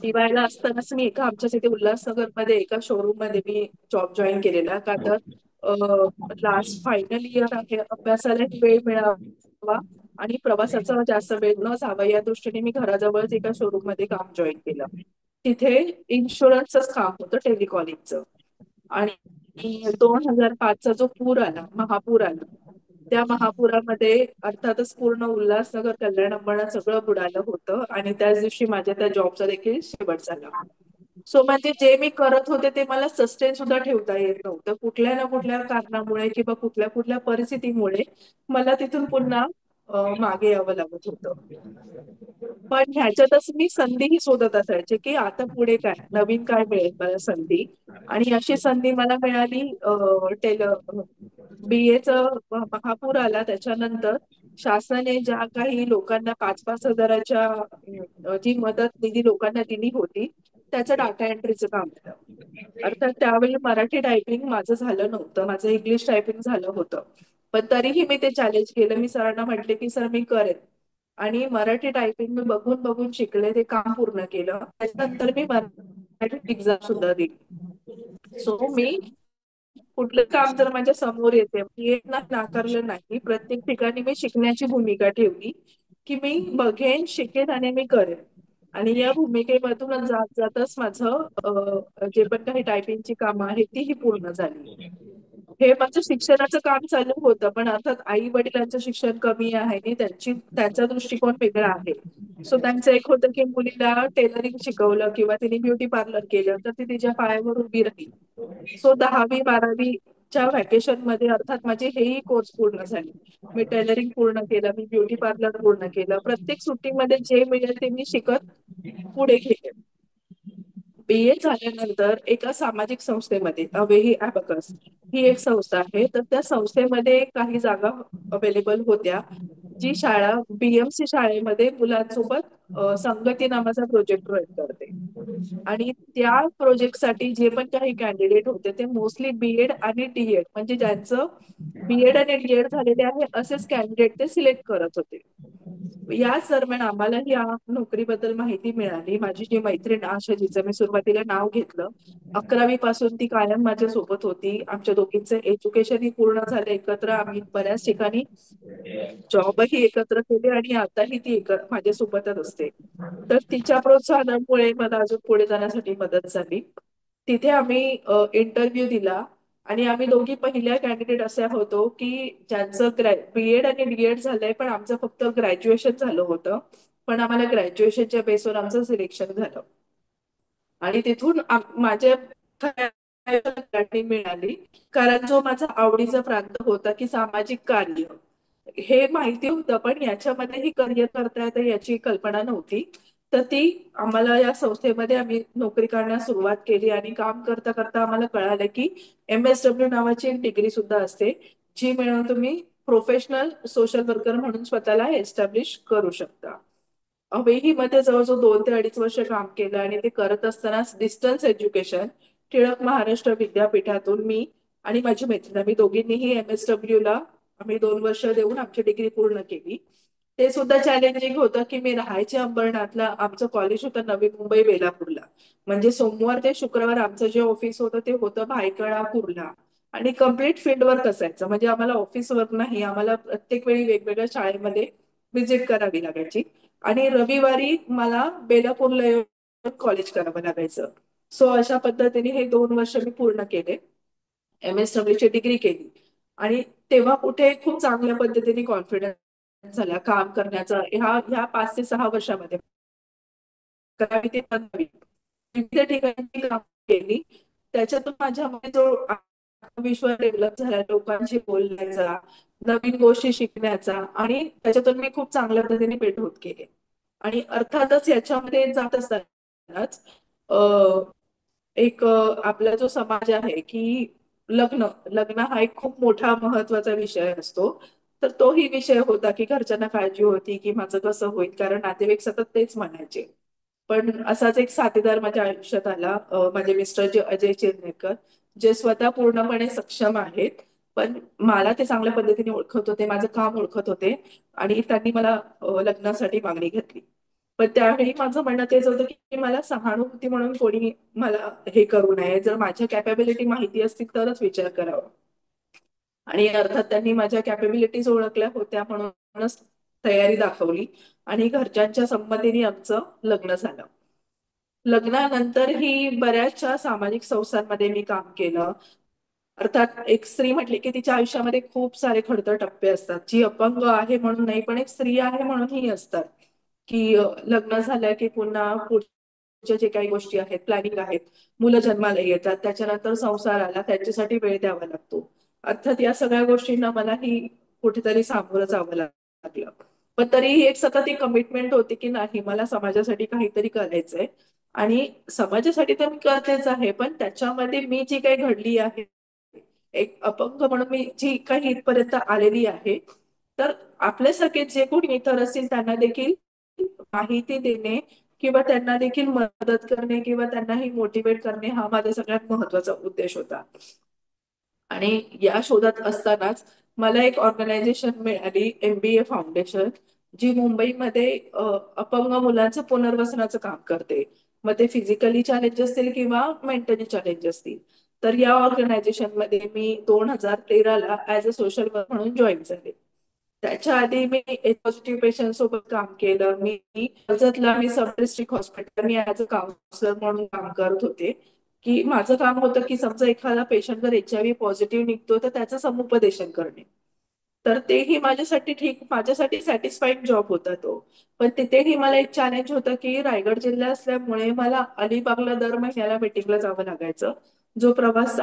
टी-वायला असतानाच मी आमच्याच इथे उल्हासनगरमध्ये एका शोरूम मध्ये मी जॉब जॉईन केलेला. का तर लास्ट फायनल इयर आहे, अभ्यासालाही वेळ मिळावा आणि प्रवासाचा जास्त वेळ न जावा या दृष्टीने मी घराजवळच एका शोरूम मध्ये काम जॉईन केलं. तिथे इन्शुरन्सच काम होतं, टेलिकॉलिंगचं. आणि 2005चा जो पूर आला, महापूर आला, त्या महापुरामध्ये अर्थातच पूर्ण उल्हासनगर, कल्याण, अंबरनाथ सगळं बुडालं होतं आणि त्याच दिवशी माझ्या त्या जॉबचा देखील शेवट झाला. सो म्हणजे जे मी करत होते ते मला सस्टेन सुद्धा ठेवता येत नव्हतं. कुठल्या ना कुठल्या कारणामुळे किंवा कुठल्या कुठल्या परिस्थितीमुळे मला तिथून पुन्हा मागे यावं लागत होतं. पण ह्याच्यातच मी संधीही शोधत असायचे, की आता पुढे काय, नवीन काय मिळेल मला संधी. आणि अशी संधी मला मिळाली. BA महापूर आला त्याच्यानंतर शासनाने ज्या काही लोकांना 5,000-5,000च्या जी मदत निधी लोकांना दिली होती, त्याचं डाटा एंट्रीचं काम होतं. अर्थात त्यावेळी मराठी टायपिंग माझं झालं नव्हतं. माझं इंग्लिश टायपिंग झालं होतं. पण तरीही मी ते चॅलेंज केलं. मी सरांना म्हटले, की "सर मी करेन." आणि मराठी टायपिंग मी बघून बघून शिकले. ते काम पूर्ण केलं. त्याच्यानंतर मी मराठी एक्झाम सुद्धा दिली. सो मी कुठलं काम जर माझ्या समोर येते, मी एक नाकारलं नाही. प्रत्येक ठिकाणी मी शिकण्याची भूमिका ठेवली, की मी बघेन, शिकेन आणि मी करेन. आणि या भूमिकेमधून जात जातच माझं जे पण काही टायपिंगची कामं आहेत तीही पूर्ण झाली. हे माझं शिक्षणाचं काम चालू होतं, पण अर्थात आई-वडिलांचं शिक्षण कमी आहे आणि त्यांचा दृष्टिकोन वेगळा आहे. सो त्यांचं एक होतं, की मुलीला टेलरिंग शिकवलं किंवा तिने ब्युटी पार्लर केलं, तर ती तिच्या पायावर उभी राहील. सो 10वी-12वीच्या व्हॅकेशनमध्ये अर्थात माझे हेही कोर्स पूर्ण झाले. मी टेलरिंग पूर्ण केलं, मी ब्युटी पार्लर पूर्ण केलं. प्रत्येक सुट्टीमध्ये जे मिळेल ते मी शिकत पुढे गेले. BA झाल्यानंतर एका सामाजिक संस्थेमध्ये अवेही अबॅकस ही एक संस्था आहे. तर त्या संस्थेमध्ये काही जागा अवेलेबल होत्या. जी शाळा BMC शाळेमध्ये मुलांसोबत संगती नावाचा प्रोजेक्ट रन करते. आणि त्या प्रोजेक्टसाठी जे पण काही कॅन्डिडेट होते ते मोस्टली B.Ed आणि D.Ed म्हणजे ज्यांचं B.Ed आणि D.Ed झालेले आहे असेच कॅन्डिडेट ते सिलेक्ट करत होते. याच दरम्यान आम्हाला या नोकरीबद्दल माहिती मिळाली. माझी जी मैत्रीण आशा, जिचं मी सुरुवातीला नाव घेतलं, 11वी पासून ती कायम माझ्या सोबत होती. आमच्या दोघींचं एज्युकेशनही पूर्ण झालं एकत्र. आम्ही बऱ्याच ठिकाणी जॉबही एकत्र केले आणि आताही ती माझ्यासोबतच असते. तर तिच्या प्रोत्साहनामुळे मला अजून पुढे जाण्यासाठी मदत झाली. तिथे आम्ही इंटरव्ह्यू दिला आणि आम्ही दोघी पहिल्या कॅन्डिडेट असे होतो, की ज्यांचं B.Ed आणि D.Ed झालंय, पण आमचं फक्त ग्रॅज्युएशन झालं होतं. पण आम्हाला ग्रॅज्युएशनच्या बेसवर आमचं सिलेक्शन झालं. आणि तिथून माझ्या खऱ्या मिळाली. कारण जो माझा आवडीचा प्रांत होता, की सामाजिक कार्य, हे माहिती होतं, पण याच्यामध्येही करिअर करता येतं याची कल्पना नव्हती. तर ती आम्हाला या संस्थेमध्ये आम्ही नोकरी करण्यास सुरुवात केली आणि काम करता करता आम्हाला कळालं, की MSW नावाची एक डिग्री सुद्धा असते, जी मिळवून तुम्ही प्रोफेशनल सोशल वर्कर म्हणून स्वतःला एस्टॅब्लिश करू शकता. अवेही मध्ये जवळजवळ 2 ते 2.5 वर्ष काम केलं आणि ते करत असताना डिस्टन्स एज्युकेशन टिळक महाराष्ट्र विद्यापीठातून मी आणि माझी मैत्रीण आम्ही दोघींनीही MSW ला आम्ही 2 वर्ष देऊन आमची डिग्री पूर्ण केली. ते सुद्धा चॅलेंजिंग होतं, की मी राहायचे अंबरनाथला. आमचं कॉलेज होतं नवी मुंबई बेलापूरला. म्हणजे सोमवार ते शुक्रवार आमचं जे ऑफिस होतं ते होतं भायखळा कुर्ला आणि कंप्लीट फील्ड वर्क असायचं. म्हणजे आम्हाला ऑफिस वर्क नाही, आम्हाला प्रत्येक वेळी वेगवेगळ्या शाळेमध्ये व्हिजिट करावी लागायची आणि रविवारी मला बेलापूरला येऊन कॉलेज करावं लागायचं. सो अशा पद्धतीने हे 2 वर्ष मी पूर्ण केले. MSW ची डिग्री केली आणि तेव्हा कुठे खूप चांगल्या पद्धतीने कॉन्फिडन्स झाला काम करण्याचा ह्या ह्या 5 ते 6 वर्षामध्ये. करावी ते बनावी. विविध ठिकाणी काम केली. त्याच्यातून माझ्यामध्ये जो आत्मविश्वास डेव्हलप झाला, लोकांशी बोलण्याचा, नवीन गोष्टी शिकण्याचा आणि त्याच्यातून मी खूप चांगल्या पद्धतीने पेट होत गेले. आणि अर्थातच याच्यामध्ये जात असतानाच अ, आपला जो समाज आहे की लग्न लग्न हा एक खूप मोठा महत्वाचा विषय असतो. तर तोही विषय होता की घरच्यांना काळजी होती की माझं कसं होईल, कारण नातेवाईक सतत तेच म्हणायचे. पण असाच एक साथीदार माझ्या आयुष्यात आला, माझे मिस्टर जे अजय चिरनेकर, जे स्वतः पूर्णपणे सक्षम आहेत. पण मला ते चांगल्या पद्धतीने ओळखत होते, माझं काम ओळखत होते आणि त्यांनी मला लग्नासाठी मागणी घातली. पण त्यावेळी माझं म्हणणं तेच होतं की मला सहानुभूती म्हणून कोणी मला हे करू नये. जर माझ्या कॅपॅबिलिटी माहिती असतील तरच विचार करावा. आणि अर्थात त्यांनी माझ्या कॅपेबिलिटीज ओळखल्या होत्या म्हणूनच तयारी दाखवली आणि घरच्यांच्या संमतीने आमचं लग्न झालं. लग्नानंतरही बऱ्याचशा सामाजिक संस्थांमध्ये मी काम केलं. अर्थात एक स्त्री म्हटली की तिच्या आयुष्यामध्ये खूप सारे खडतर टप्पे असतात. जी अपंग आहे म्हणून नाही, पण एक स्त्री आहे म्हणूनही असतात. की लग्न झालं की पुन्हा पुढच्या जे काही गोष्टी आहेत, प्लॅनिंग आहेत, मुलं जन्माला येतात, त्याच्यानंतर संसार आला, त्यांच्यासाठी वेळ द्यावा लागतो. अर्थात या सगळ्या गोष्टींना मलाही कुठेतरी सामोरं जावं लागलं. पण तरीही एक सतत एक कमिटमेंट होती की नाही, मला समाजासाठी काहीतरी करायचंय आणि समाजासाठी तर मी करतेच आहे, पण त्याच्यामध्ये मी जी काही घडली आहे, एक अपंग म्हणून मी जी काही इथपर्यंत आलेली आहे, तर आपल्यासारखे जे कोणी इतर असतील त्यांना देखील माहिती देणे किंवा त्यांना देखील मदत करणे किंवा त्यांनाही मोटिवेट करणे हा माझा सगळ्यात महत्वाचा उद्देश होता. आणि या शोधात असतानाच मला एक ऑर्गनायझेशन मिळाली, MBA फाउंडेशन, जी मुंबईमध्ये अपंग मुलांचं पुनर्वसनाचं काम करते. मग ते फिजिकली चॅलेंज असतील किंवा मेंटली चॅलेंज असतील. तर या ऑर्गनायझेशनमध्ये मी 2013ला ऍज अ सोशल वर्क म्हणून जॉईन झाले. त्याच्या आधी मी एच पॉझिटिव्ह पेशंट सोबत काम केलं. मी कर्जतला मी सब डिस्ट्रिक्ट हॉस्पिटल मी ऍज अ काउन्सिलर म्हणून काम करत होते. की माझं काम होतं की समजा एखादा पेशंट जर HIV पॉझिटिव्ह निघतो तर त्याचं समुपदेशन करणे. तर तेही माझ्यासाठी ठीक, माझ्यासाठी सॅटिस्फाईड जॉब होता तो. पण तिथेही मला एक चॅलेंज होतं की रायगड जिल्हा असल्यामुळे मला अलिबागला दर महिन्याला मीटिंगला जावं लागायचं. जो प्रवास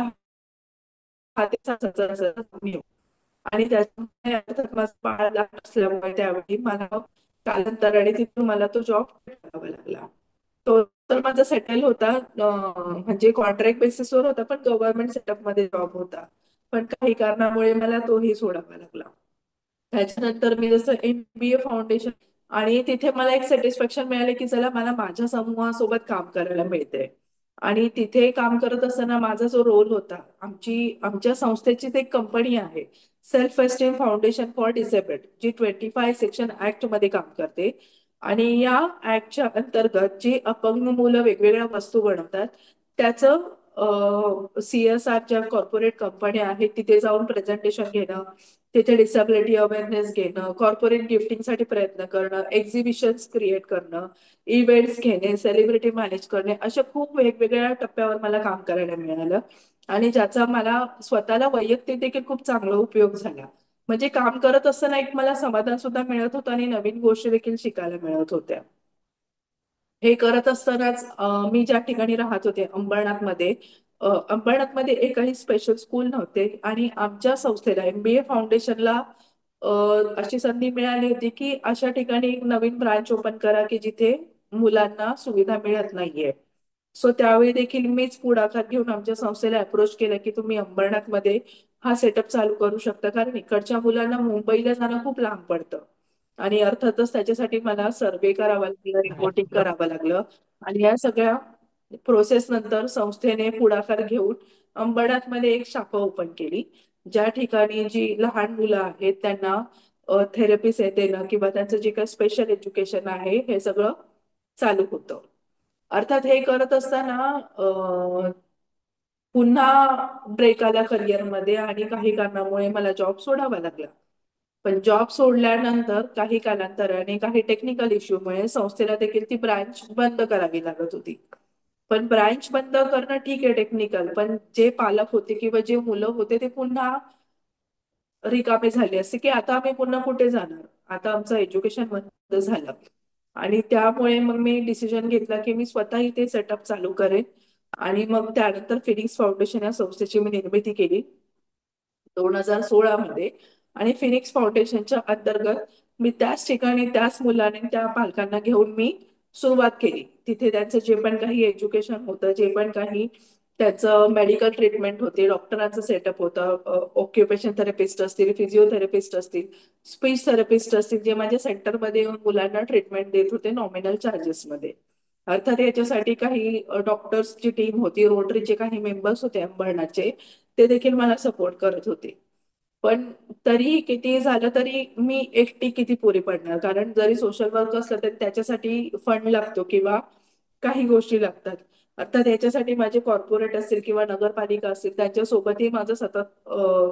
6 ते 7 तासाचा कमी आणि त्याच्यामुळे अर्थात माझं बाळ लहान असल्यामुळे त्यावेळी मला कालांतराने तिथून मला तो जॉब करावा लागला. तो तर माझा सेटल होता, म्हणजे कॉन्ट्रॅक्ट बेसिसवर होता, पण गव्हर्नमेंट सेटअपमध्ये जॉब होता. पण काही कारणामुळे मला तोही सोडावा लागला. त्याच्यानंतर मी जसं MBA फाउंडेशन आणि तिथे मला एक सॅटिस्फॅक्शन मिळालं की चला मला माझ्या समूहासोबत काम करायला मिळतंय. आणि तिथे काम करत असताना माझा जो रोल होता, आमच्या संस्थेची एक कंपनी आहे, self esteem foundation for disabled, जी 25 सेक्शन ऍक्ट मध्ये काम करते. आणि या ऍक्टच्या अंतर्गत जी अपंग मुलं वेगवेगळ्या वस्तू बनवतात त्याचं CSR ज्या कॉर्पोरेट कंपन्या आहेत तिथे जाऊन प्रेझेंटेशन घेणं, तिथे डिसेबिलिटी अवेअरनेस घेणं, कॉर्पोरेट गिफ्टिंगसाठी प्रयत्न करणं, एक्झिबिशन्स क्रिएट करणं, इव्हेंट्स घेणे, सेलिब्रिटी मॅनेज करणे, अशा खूप वेगवेगळ्या टप्प्यावर मला काम करायला मिळालं. आणि ज्याचा मला स्वतःला वैयक्तिक देखील खूप चांगला उपयोग झाला. म्हणजे काम करत असताना एक मला समाधान सुद्धा मिळत होतं आणि नवीन गोष्टी देखील शिकायला मिळत होत्या. हे करत असतानाच मी ज्या ठिकाणी राहत होते अंबरनाथमध्ये, अंबरनाथमध्ये एकही स्पेशल स्कूल नव्हते आणि आमच्या संस्थेला MBA फाउंडेशनला अ, अशी संधी मिळाली होती की अशा ठिकाणी एक नवीन ब्रांच ओपन करा की जिथे मुलांना सुविधा मिळत नाहीये. सो त्यावेळी देखील मीच पुढाकार घेऊन आमच्या संस्थेला अप्रोच केलं की तुम्ही अंबरनाथमध्ये हा सेटअप चालू करू शकता, कारण इकडच्या मुलांना मुंबईला जाणं खूप लांब पडतं. आणि अर्थातच त्याच्यासाठी मला सर्व्हे करावा लागला, रिपोर्टिंग करावं लागलं. आणि या सगळ्या प्रोसेस नंतर संस्थेने पुढाकार घेऊन अंबरनाथमध्ये एक शाखा ओपन केली, ज्या ठिकाणी जी लहान मुलं आहेत त्यांना थेरपीस देणं किंवा त्यांचं जे काही स्पेशल एज्युकेशन आहे हे सगळं चालू होतं. अर्थात हे करत असताना पुन्हा ब्रेक आला करिअरमध्ये आणि काही कारणामुळे मला जॉब सोडावा लागला. पण जॉब सोडल्यानंतर काही कालांतराने काही टेक्निकल इश्यूमुळे संस्थेला देखील ती ब्रांच बंद करावी लागत होती. पण ब्रांच बंद करणं ठीक आहे टेक्निकल, पण जे पालक होते किंवा जे मुलं होते ते पुन्हा रिकामे झाले असते, की आता आम्ही पुन्हा कुठे जाणार? आता आमचं एज्युकेशन बंद झालं. आणि त्यामुळे मग मी डिसिजन घेतला, की मी स्वतः इथे सेटअप चालू करेन आणि मग त्यानंतर फिनिक्स फाउंडेशन या संस्थेची मी निर्मिती केली 2016 मध्ये. आणि फिनिक्स फाउंडेशनच्या अंतर्गत मी त्याच ठिकाणी त्याच मुलाने त्या पालकांना घेऊन मी सुरुवात केली. तिथे त्यांचं जे पण काही एज्युकेशन होतं, जे पण काही त्याचं मेडिकल ट्रीटमेंट होते, डॉक्टरांचं सेटअप होतं, ऑक्युपेशन थेरपिस्ट असतील, फिजिओथेरपिस्ट असतील, स्पीच थेरपिस्ट असतील, जे माझ्या सेंटरमध्ये येऊन मुलांना ट्रीटमेंट देत होते नॉमिनल चार्जेसमध्ये. अर्थात याच्यासाठी काही डॉक्टर्सची टीम होती, रोटरीचे काही मेंबर्स होते अंबरनाथचे, ते देखील मला सपोर्ट करत होते. पण तरीही किती झालं तरी मी एकटी किती पुरी पडणार, कारण जरी सोशल वर्क असलं तरी त्याच्यासाठी फंड लागतो किंवा काही गोष्टी लागतात. आता त्याच्यासाठी माझे कॉर्पोरेट असतील किंवा नगरपालिका असतील त्यांच्यासोबतही माझं सतत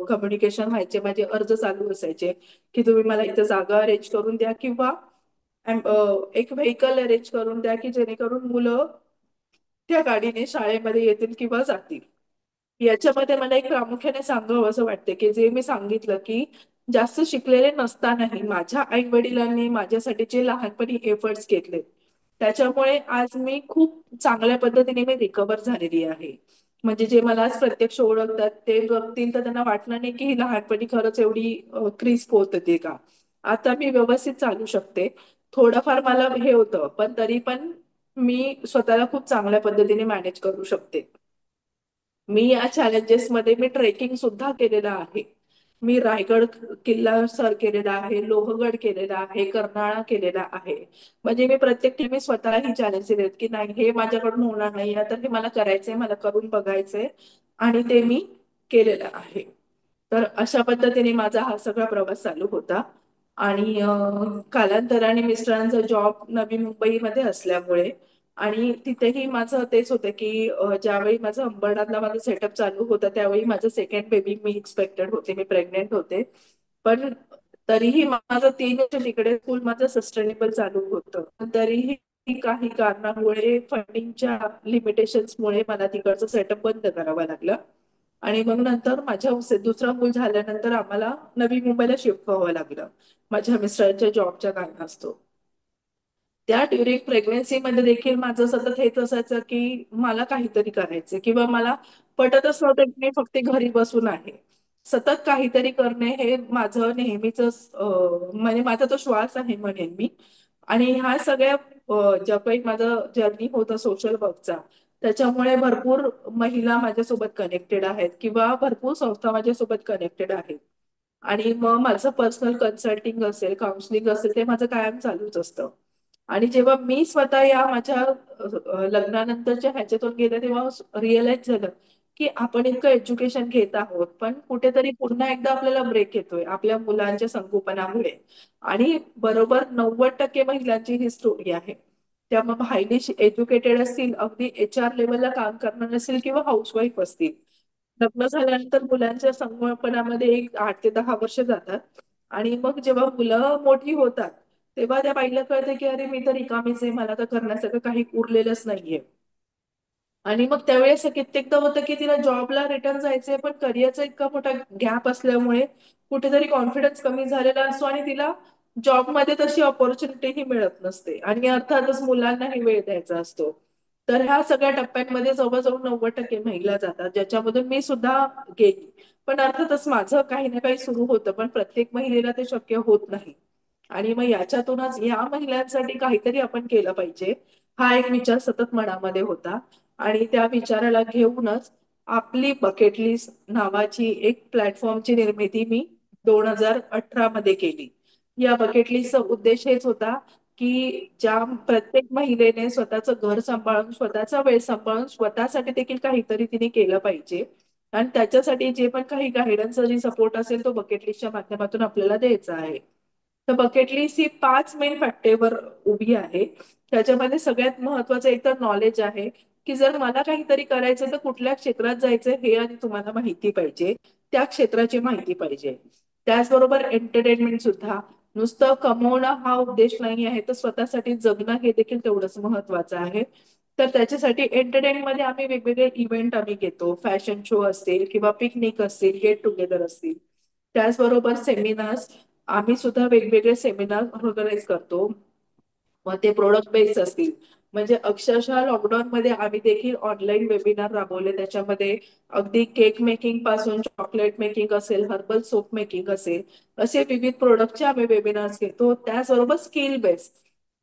कम्युनिकेशन व्हायचे, माझे अर्ज चालू असायचे की तुम्ही मला इथं जागा अरेंज करून द्या किंवा एक व्हेकल अरेंज करून द्या की जेणेकरून मुलं त्या गाडीने शाळेमध्ये येतील किंवा जातील. याच्यामध्ये मला एक प्रामुख्याने सांगावं असं वाटतं, की जे मी सांगितलं, की जास्त शिकलेले नसतानाही माझ्या आई-वडिलांनी माझ्यासाठी जे लहानपणी एफर्ट्स घेतले, त्याच्यामुळे आज मी खूप चांगल्या पद्धतीने मी रिकव्हर झालेली आहे. म्हणजे जे मला आज प्रत्यक्ष ओळखतात ते बघतील तर त्यांना वाटणार नाही, की ही लहानपणी खरंच एवढी क्रिस्प होत होती का? आता मी व्यवस्थित चालू शकते. थोडंफार मला हे होतं, पण तरी पण मी स्वतःला खूप चांगल्या पद्धतीने मॅनेज करू शकते. मी या चॅलेंजेसमध्ये मी ट्रेकिंग सुद्धा केलेलं आहे. मी रायगड किल्ला सर केलेला आहे, लोहगड केलेला आहे, कर्नाळा केलेला आहे. म्हणजे मी प्रत्येक ठिकाणी स्वतःला ही चॅलेंज दिलेत, की नाही हे माझ्याकडून होणार नाही, तर हे मला करायचंय, मला करून बघायचंय आणि ते मी केलेलं आहे. तर अशा पद्धतीने माझा हा सगळा प्रवास चालू होता. आणि कालांतराने मिस्टरांचा जॉब नवी मुंबईमध्ये असल्यामुळे आणि तिथेही माझं तेच होतं, की ज्यावेळी माझं अंबरनाथला माझं सेटअप चालू होतं, त्यावेळी माझं सेकंड बेबी मी एक्सपेक्टेड होते, मी प्रेग्नंट होते. पण तरीही माझं 3 वर्ष तिकडे फुल माझं सस्टेनेबल चालू होतं. पण तरीही काही कारणामुळे फंडिंगच्या लिमिटेशन्समुळे मला तिकडचं सेटअप बंद करावं लागलं. आणि मग नंतर दुसरं मूल झाल्यानंतर आम्हाला नवी मुंबईला शिफ्ट व्हावं लागलं. माझ्या मिस्टरांच्या जॉबच्या कारणास्तव. त्या ड्युरिंग प्रेग्नन्सीमध्ये देखील माझं सतत हेच असायचं, की मला काहीतरी करायचं किंवा मला पटतच नव्हतं, की मी फक्त घरी बसून आहे. सतत काहीतरी करणे हे माझं नेहमीचंच म्हणजे माझा तो श्वास आहे म्हणेन मी. आणि ह्या सगळ्या ज्या काही माझं जर्नी होतं सोशल वर्कचा, त्याच्यामुळे भरपूर महिला माझ्यासोबत कनेक्टेड आहेत किंवा भरपूर संस्था माझ्यासोबत कनेक्टेड आहेत. आणि मग माझं पर्सनल कन्सल्टिंग असेल, काउन्सिलिंग असेल, ते माझं कायम चालूच असतं. आणि जेव्हा मी स्वतः या माझ्या लग्नानंतरच्या ह्याच्यातून गेले, तेव्हा रिअलाईज झालं, की आपण इतकं एज्युकेशन घेत आहोत, पण कुठेतरी पुन्हा एकदा आपल्याला ब्रेक येतोय आपल्या मुलांच्या संगोपनामुळे. आणि बरोबर 90% महिलांची ही स्टोरी आहे. त्या मग हायली एज्युकेटेड असतील, अगदी HR लेव्हलला काम करणार असतील किंवा हाऊसवाईफ असतील. लग्न झाल्यानंतर मुलांच्या संगोपनामध्ये एक 8 ते 10 वर्ष जातात. आणि मग जेव्हा मुलं मोठी होतात, तेव्हा त्या बाईला कळतं, की अरे मी तर रिकामीच आहे, मला तर करण्यासारखं काही उरलेलंच नाहीये. आणि मग त्यावेळेस कित्येकदा होतं, की तिला जॉबला रिटर्न जायचंय, पण करिअरचा इतका मोठा गॅप असल्यामुळे कुठेतरी कॉन्फिडन्स कमी झालेला असतो आणि तिला जॉबमध्ये तशी अपॉर्च्युनिटीही मिळत नसते आणि अर्थातच मुलांनाही वेळ द्यायचा असतो. तर ह्या सगळ्या टप्प्यांमध्ये जवळ-जवळ 90% महिला जातात, ज्याच्यामधून मी सुद्धा गेली. पण अर्थातच माझं काही ना काही सुरू होतं, पण प्रत्येक महिलेला ते शक्य होत नाही. आणि मग याच्यातूनच या महिलांसाठी काहीतरी आपण केलं पाहिजे, हा एक विचार सतत मनामध्ये होता. आणि त्या विचाराला घेऊनच आपली बकेट लिस्ट नावाची एक प्लॅटफॉर्मची निर्मिती मी 2018 मध्ये केली. या बकेट लिस्टचा उद्देश हेच होता, की ज्या प्रत्येक महिलेने स्वतःचं घर सांभाळून, स्वतःचा वेळ सांभाळून, स्वतःसाठी देखील काहीतरी तिने केलं पाहिजे. आणि त्याच्यासाठी जे पण काही गाईडन्स आणि सपोर्ट असेल तो बकेट लिस्टच्या माध्यमातून आपल्याला द्यायचा आहे. तर बकेट लिस्ट ही 5 मेन फॅक्टरवर उभी आहे. त्याच्यामध्ये सगळ्यात महत्वाचं एक तर नॉलेज आहे, की जर मला काहीतरी करायचं तर कुठल्या क्षेत्रात जायचं हे आधी तुम्हाला माहिती पाहिजे. त्या क्षेत्राची माहिती पाहिजे. त्याचबरोबर एंटरटेनमेंट सुद्धा. नुसतं कमवणं हा उद्देश नाही आहे, तर स्वतःसाठी जगणं हे देखील तेवढंच महत्वाचं आहे. तर त्याच्यासाठी एंटरटेनमध्ये आम्ही वेगवेगळे इव्हेंट आम्ही घेतो. फॅशन शो असतील किंवा पिकनिक असतील, गेट टुगेदर असतील. त्याचबरोबर सेमिनार्स आम्ही सुद्धा वेगवेगळे सेमिनार ऑर्गनाईज करतो. मग ते प्रोडक्ट बेस्ड असतील. म्हणजे अक्षरशः लॉकडाऊनमध्ये आम्ही देखील ऑनलाईन वेबिनार राबवले. त्याच्यामध्ये अगदी केक मेकिंग पासून चॉकलेट मेकिंग असेल, हर्बल सोप मेकिंग असेल, असे विविध प्रोडक्टचे आम्ही वेबिनार्स घेतो. त्याचबरोबर स्किल बेस्ड,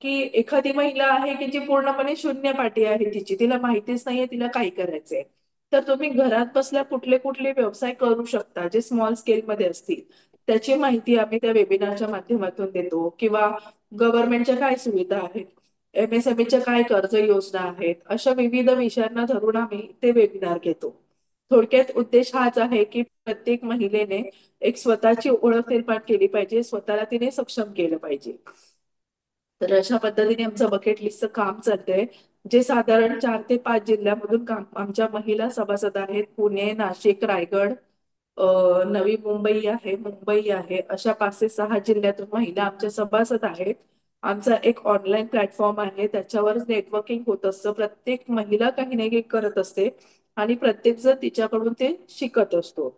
की एखादी महिला आहे की जी पूर्णपणे शून्य पाठी आहे, तिला माहितीच नाहीये तिला काय करायचंय. तर तुम्ही घरात बसल्या कुठले कुठले व्यवसाय करू शकता जे स्मॉल स्केल मध्ये असतील, त्याची माहिती आम्ही त्या वेबिनारच्या माध्यमातून देतो. किंवा गव्हर्नमेंटच्या काय सुविधा आहेत, एमएसएमईच्या काय कर्ज योजना आहेत, अशा विविध विषयांना धरून आम्ही ते वेबिनार घेतो. थोडक्यात उद्देश हाच आहे की प्रत्येक महिलेने एक स्वतःची ओळख निर्माण केली पाहिजे, स्वतःला तिने सक्षम केलं पाहिजे. तर अशा पद्धतीने आमचं बकेट लिस्टचं काम चालतंय, जे साधारण 4 ते 5 जिल्ह्यामधून काम आमच्या महिला सभासद आहेत. पुणे, नाशिक, रायगड, नवी मुंबई आहे, मुंबई आहे, अशा 5 ते 6 जिल्ह्यातून महिला आमच्या सभासद आहेत. आमचा एक ऑनलाईन प्लॅटफॉर्म आहे, त्याच्यावर नेटवर्किंग होत असतं. प्रत्येक महिला काही ना काही करत असते आणि प्रत्येक जण तिच्याकडून ते शिकत असतो.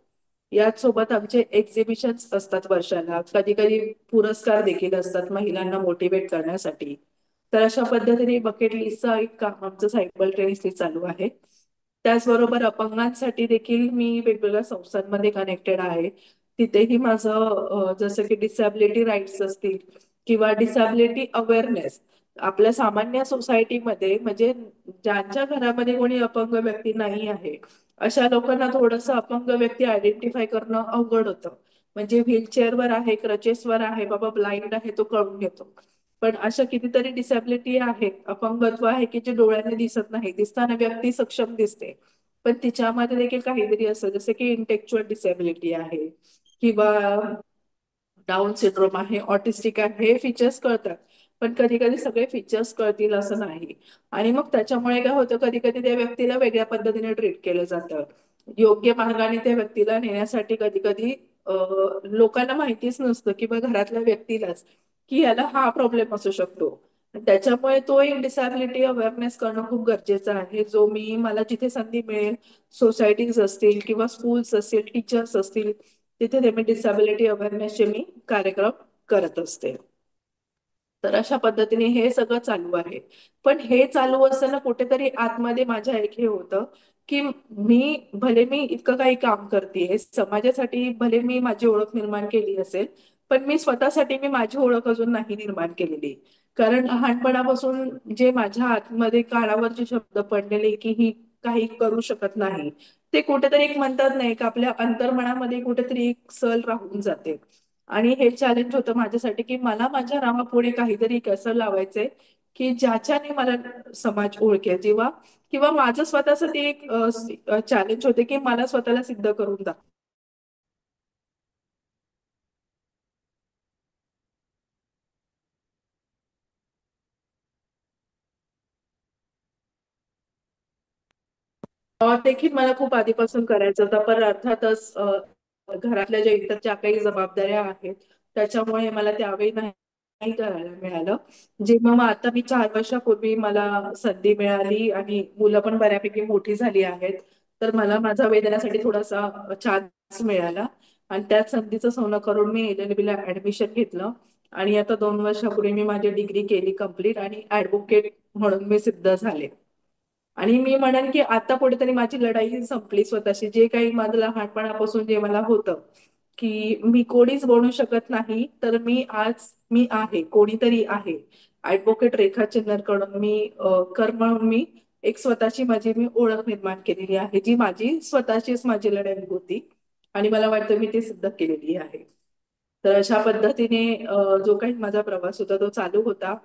याच सोबत आमचे एक्झिबिशन्स असतात वर्षाला, कधी कधी पुरस्कार देखील असतात महिलांना मोटिवेट करण्यासाठी. तर अशा पद्धतीने बकेट लिस्टचं एक काम आमचं सायमल्टेनियसली चालू आहे. त्याचबरोबर अपंगांसाठी देखील मी वेगवेगळ्या संस्थांमध्ये कनेक्टेड आहे. तिथेही माझं जसं की डिसॅबिलिटी राईट्स असतील किंवा डिसॅबिलिटी अवेअरनेस, आपल्या सामान्य सोसायटीमध्ये म्हणजे ज्यांच्या घरामध्ये कोणी अपंग व्यक्ती नाही आहे, अशा लोकांना थोडंसं अपंग व्यक्ती आयडेंटिफाय करणं अवघड होतं. म्हणजे व्हीलचेअरवर आहे, क्रचेसवर आहे, बाबा ब्लाइंड आहे, तो कळून घेतो. पण अशा कितीतरी डिसॅबिलिटी आहे, अपंगत्व आहे की जे डोळ्याने दिसत नाही, दिसताना व्यक्ती सक्षम दिसते, पण तिच्यामध्ये देखील काहीतरी असं जसं की इंटेक्च्युअल डिसॅबिलिटी आहे किंवा डाऊन सिंड्रोम आहे, ऑटिस्टिक आहे, हे फीचर्स कळतात. पण कधी कधी सगळे फीचर्स कळतील असं नाही. आणि मग त्याच्यामुळे काय होतं, कधी कधी त्या व्यक्तीला वेगळ्या पद्धतीने ट्रीट केलं जातं. योग्य मार्गाने त्या व्यक्तीला नेण्यासाठी कधी कधी लोकांना माहितीच नसतं किंवा घरातल्या व्यक्तीलाच की याला हा प्रॉब्लेम असू शकतो. त्याच्यामुळे तो एक डिसॅबिलिटी अवेअरनेस करणं खूप गरजेचं आहे, जो मी मला जिथे संधी मिळेल, सोसायटीज असतील किंवा स्कूल्स असतील, टीचर्स असतील, तिथे ते मी डिसॅबिलिटी अवेअरनेसचे मी कार्यक्रम करत असते. तर अशा पद्धतीने हे सगळं चालू आहे. पण हे चालू असताना कुठेतरी आतमध्ये माझ्या एक हे होतं, की भले मी इतकं काही काम करतेय समाजासाठी, भले मी माझी ओळख निर्माण केली असेल, पण मी स्वतःसाठी माझी ओळख अजून नाही निर्माण केलेली. कारण लहानपणापासून जे माझ्या आतमध्ये कानावर जे शब्द पडलेले की ही काही करू शकत नाही, ते कुठेतरी एक म्हणतात नाही का आपल्या अंतर्मनामध्ये कुठेतरी एक सल राहून जाते. आणि हे चॅलेंज होतं माझ्यासाठी की मला माझ्या नावापुढे काहीतरी कसं लावायचंय की ज्याच्याने मला समाज ओळखेल, जेव्हा किंवा माझं स्वतःच ते एक चॅलेंज होते की मला स्वतःला सिद्ध करून दाखव. देखील मला खूप आधीपासून करायचं होतं, पण अर्थातच घरातल्या ज्या इतर ज्या काही जबाबदाऱ्या आहेत त्याच्यामुळे मला त्यावेळी नाही करायला मिळालं. जेव्हा मग आता मी 4 वर्षापूर्वी मला संधी मिळाली आणि मुलं पण बऱ्यापैकी मोठी झाली आहेत, तर मला माझा वेळ देण्यासाठी थोडासा चान्स मिळाला. आणि त्याच संधीचं सोनं करून मी LLB ला ऍडमिशन घेतलं. आणि आता 2 वर्षापूर्वी मी माझी डिग्री केली कम्प्लीट आणि ऍडव्होकेट म्हणून मी सिद्ध झाले. आणि मी म्हणेन की आता कुठेतरी माझी लढाई संपली स्वतःशी. जे काही माझं लहानपणापासून जे मला होतं की मी कोणीच बनू शकत नाही, तर मी आहे, कोणीतरी आहे. ऍडव्होकेट रेखा चिन्नरकडून मी कर म्हणून मी एक स्वतःची मी ओळख निर्माण केलेली आहे, जी स्वतःचीच माझी लढाई होती. आणि मला वाटतं मी ती सिद्ध केलेली आहे. तर अशा पद्धतीने जो काही माझा प्रवास होता तो चालू होता.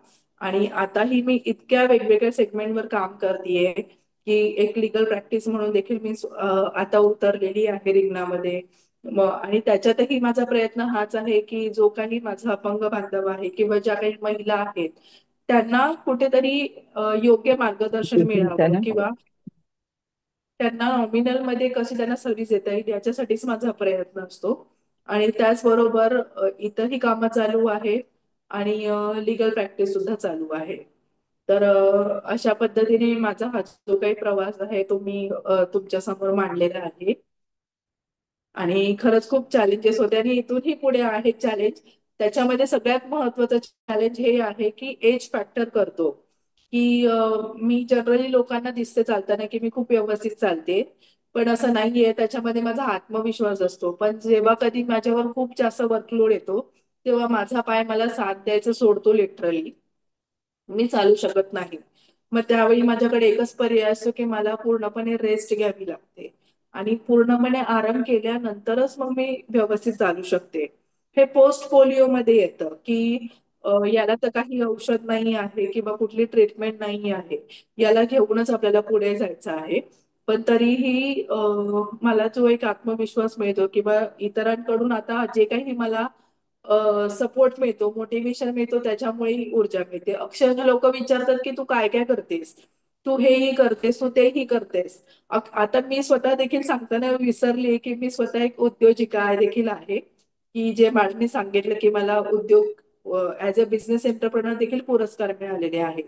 आणि आताही मी इतक्या वेगवेगळ्या सेगमेंटवर काम करतेय की एक लीगल प्रॅक्टिस म्हणून देखील मी आता उतरलेली आहे रिंगणामध्ये. आणि त्याच्यातही माझा प्रयत्न हाच आहे, की जो काही माझा अपंग बांधव आहे किंवा ज्या काही महिला आहेत, त्यांना कुठेतरी योग्य मार्गदर्शन मिळावं किंवा त्यांना नॉमिनलमध्ये कशी त्यांना सर्व्हिस देता येईल याच्यासाठीच माझा प्रयत्न असतो. आणि त्याचबरोबर इतरही कामं चालू आहे आणि लीगल प्रॅक्टिस सुद्धा चालू आहे. तर अशा पद्धतीने माझा हा जो काही प्रवास आहे तो मी तुमच्या समोर मांडलेला आहे. आणि खरंच खूप चॅलेंजेस होते आणि इथूनही पुढे आहेत चॅलेंज. त्याच्यामध्ये सगळ्यात महत्वाचं चॅलेंज हे आहे की एज फॅक्टर करतो, की मी जनरली लोकांना दिसते चालताना की मी खूप व्यवस्थित चालते. पण असं नाहीये. त्याच्यामध्ये माझा आत्मविश्वास असतो. पण जेव्हा कधी माझ्यावर खूप जास्त वर्कलोड येतो, तेव्हा माझा पाय मला साथ द्यायचं सोडतो लिटरली. मी चालू शकत नाही. मग त्यावेळी माझ्याकडे एकच पर्याय असतो, की मला पूर्णपणे रेस्ट घ्यावी लागते. आणि पूर्णपणे आराम केल्यानंतरच मग मी व्यवस्थित चालू शकते. हे पोस्ट पोलिओमध्ये येतं, की याला तर काही औषध नाही आहे किंवा कुठली ट्रीटमेंट नाही आहे. याला घेऊनच आपल्याला पुढे जायचं आहे. पण तरीही मला जो एक आत्मविश्वास मिळतो किंवा इतरांकडून आता जे काही मला सपोर्ट मिळतो, मोटिव्हेशन मिळतो, त्याच्यामुळे ही ऊर्जा मिळते. अक्षरशः लोकं विचारतात, की "तू काय-काय करतेस? तू हेही करतेस, तू तेही करतेस." आता मी स्वतः देखील सांगताना विसरले, की मी स्वतः एक उद्योजिका देखील आहे, की जे मॅडमनी सांगितलं, की मला उद्योग ॲज अ बिझनेस एंटरप्रेन्योर देखील पुरस्कार मिळालेले आहेत.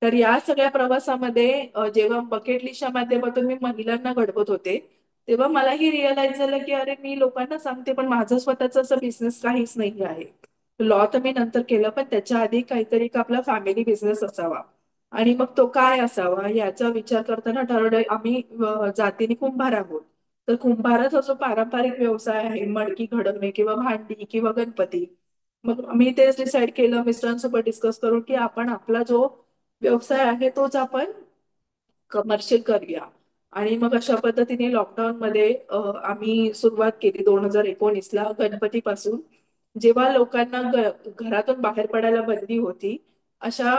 तर या सगळ्या प्रवासामध्ये जेव्हा बकेट लिस्टच्या माध्यमातून मी महिलांना घडवत होते, तेव्हा मलाही रिअलाईज झालं, की अरे मी लोकांना सांगते, पण माझं स्वतःचं असं बिझनेस काहीच नाही आहे. लॉ तर मी नंतर केलं, पण त्याच्या आधी काहीतरी एक आपला फॅमिली बिझनेस असावा. आणि मग तो काय असावा याचा विचार करताना ठरवलं आम्ही जातीने कुंभार आहोत. तर कुंभारच जो पारंपरिक व्यवसाय आहे, मडकी घडवणे किंवा भांडी किंवा गणपती. मग मी तेच डिसाईड केलं मिस्टरांसोबत डिस्कस करून, की आपण आपला जो व्यवसाय आहे तोच आपण कमर्शियल करूया. आणि मग अशा पद्धतीने लॉकडाऊनमध्ये आम्ही सुरुवात केली 2019ला गणपतीपासून. जेव्हा लोकांना घरातून बाहेर पडायला बंदी होती, अशा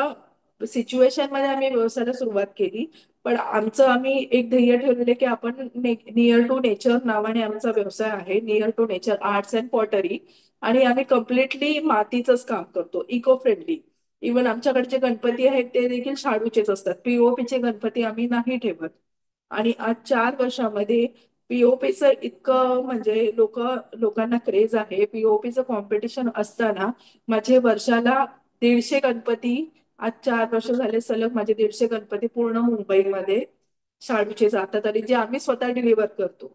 सिच्युएशनमध्ये आम्ही व्यवसायाला सुरुवात केली. पण आम्ही एक ध्येय ठेवलेलं की आपण निअर टू नेचर नावाने आमचा व्यवसाय आहे. Near to nature arts and pottery आणि आम्ही कंप्लिटली मातीचंच काम करतो, इको फ्रेंडली. इव्हन आमच्याकडचे गणपती आहेत ते देखील शाडूचेच असतात. पी-ओ-पीचे गणपती आम्ही नाही ठेवत. आणि आज 4 वर्षामध्ये पी-ओ-पीचं इतकं म्हणजे लोकांना क्रेज आहे. पी-ओ-पीचं कॉम्पिटिशन असताना माझे वर्षाला 150 गणपती आज 4 वर्ष झाले सलग माझे 150 गणपती पूर्ण मुंबईमध्ये शाडूचे जातात आणि जे आम्ही स्वतः डिलिव्हर करतो.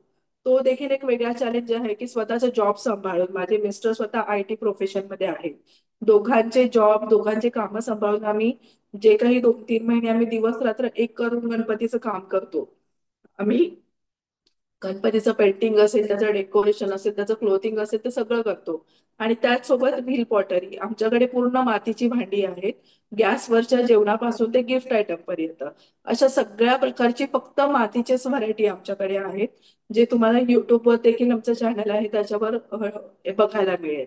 तो देखील एक वेगळा चॅलेंज आहे, की स्वतःचा जॉब सांभाळून माझे मिस्टर स्वतः आय-टी प्रोफेशनमध्ये आहेत. दोघांचे जॉब, दोघांचे कामं सांभाळून आम्ही जे काही 2-3 महिने आम्ही दिवस-रात्र एक करून गणपतीचं काम करतो. आम्ही गणपतीचं पेंटिंग असेल, त्याचं डेकोरेशन असेल, त्याचं क्लोथिंग असेल, ते सगळं करतो. आणि त्याचसोबत व्हील पॉटरी. आमच्याकडे पूर्ण मातीची भांडी आहेत. गॅसवरच्या जेवणापासून ते गिफ्ट आयटमपर्यंत. अशा सगळ्या प्रकारची फक्त मातीचेच व्हरायटी आमच्याकडे आहेत. जे तुम्हाला YouTubeवर देखील आमचं चॅनल आहे त्याच्यावर बघायला मिळेल.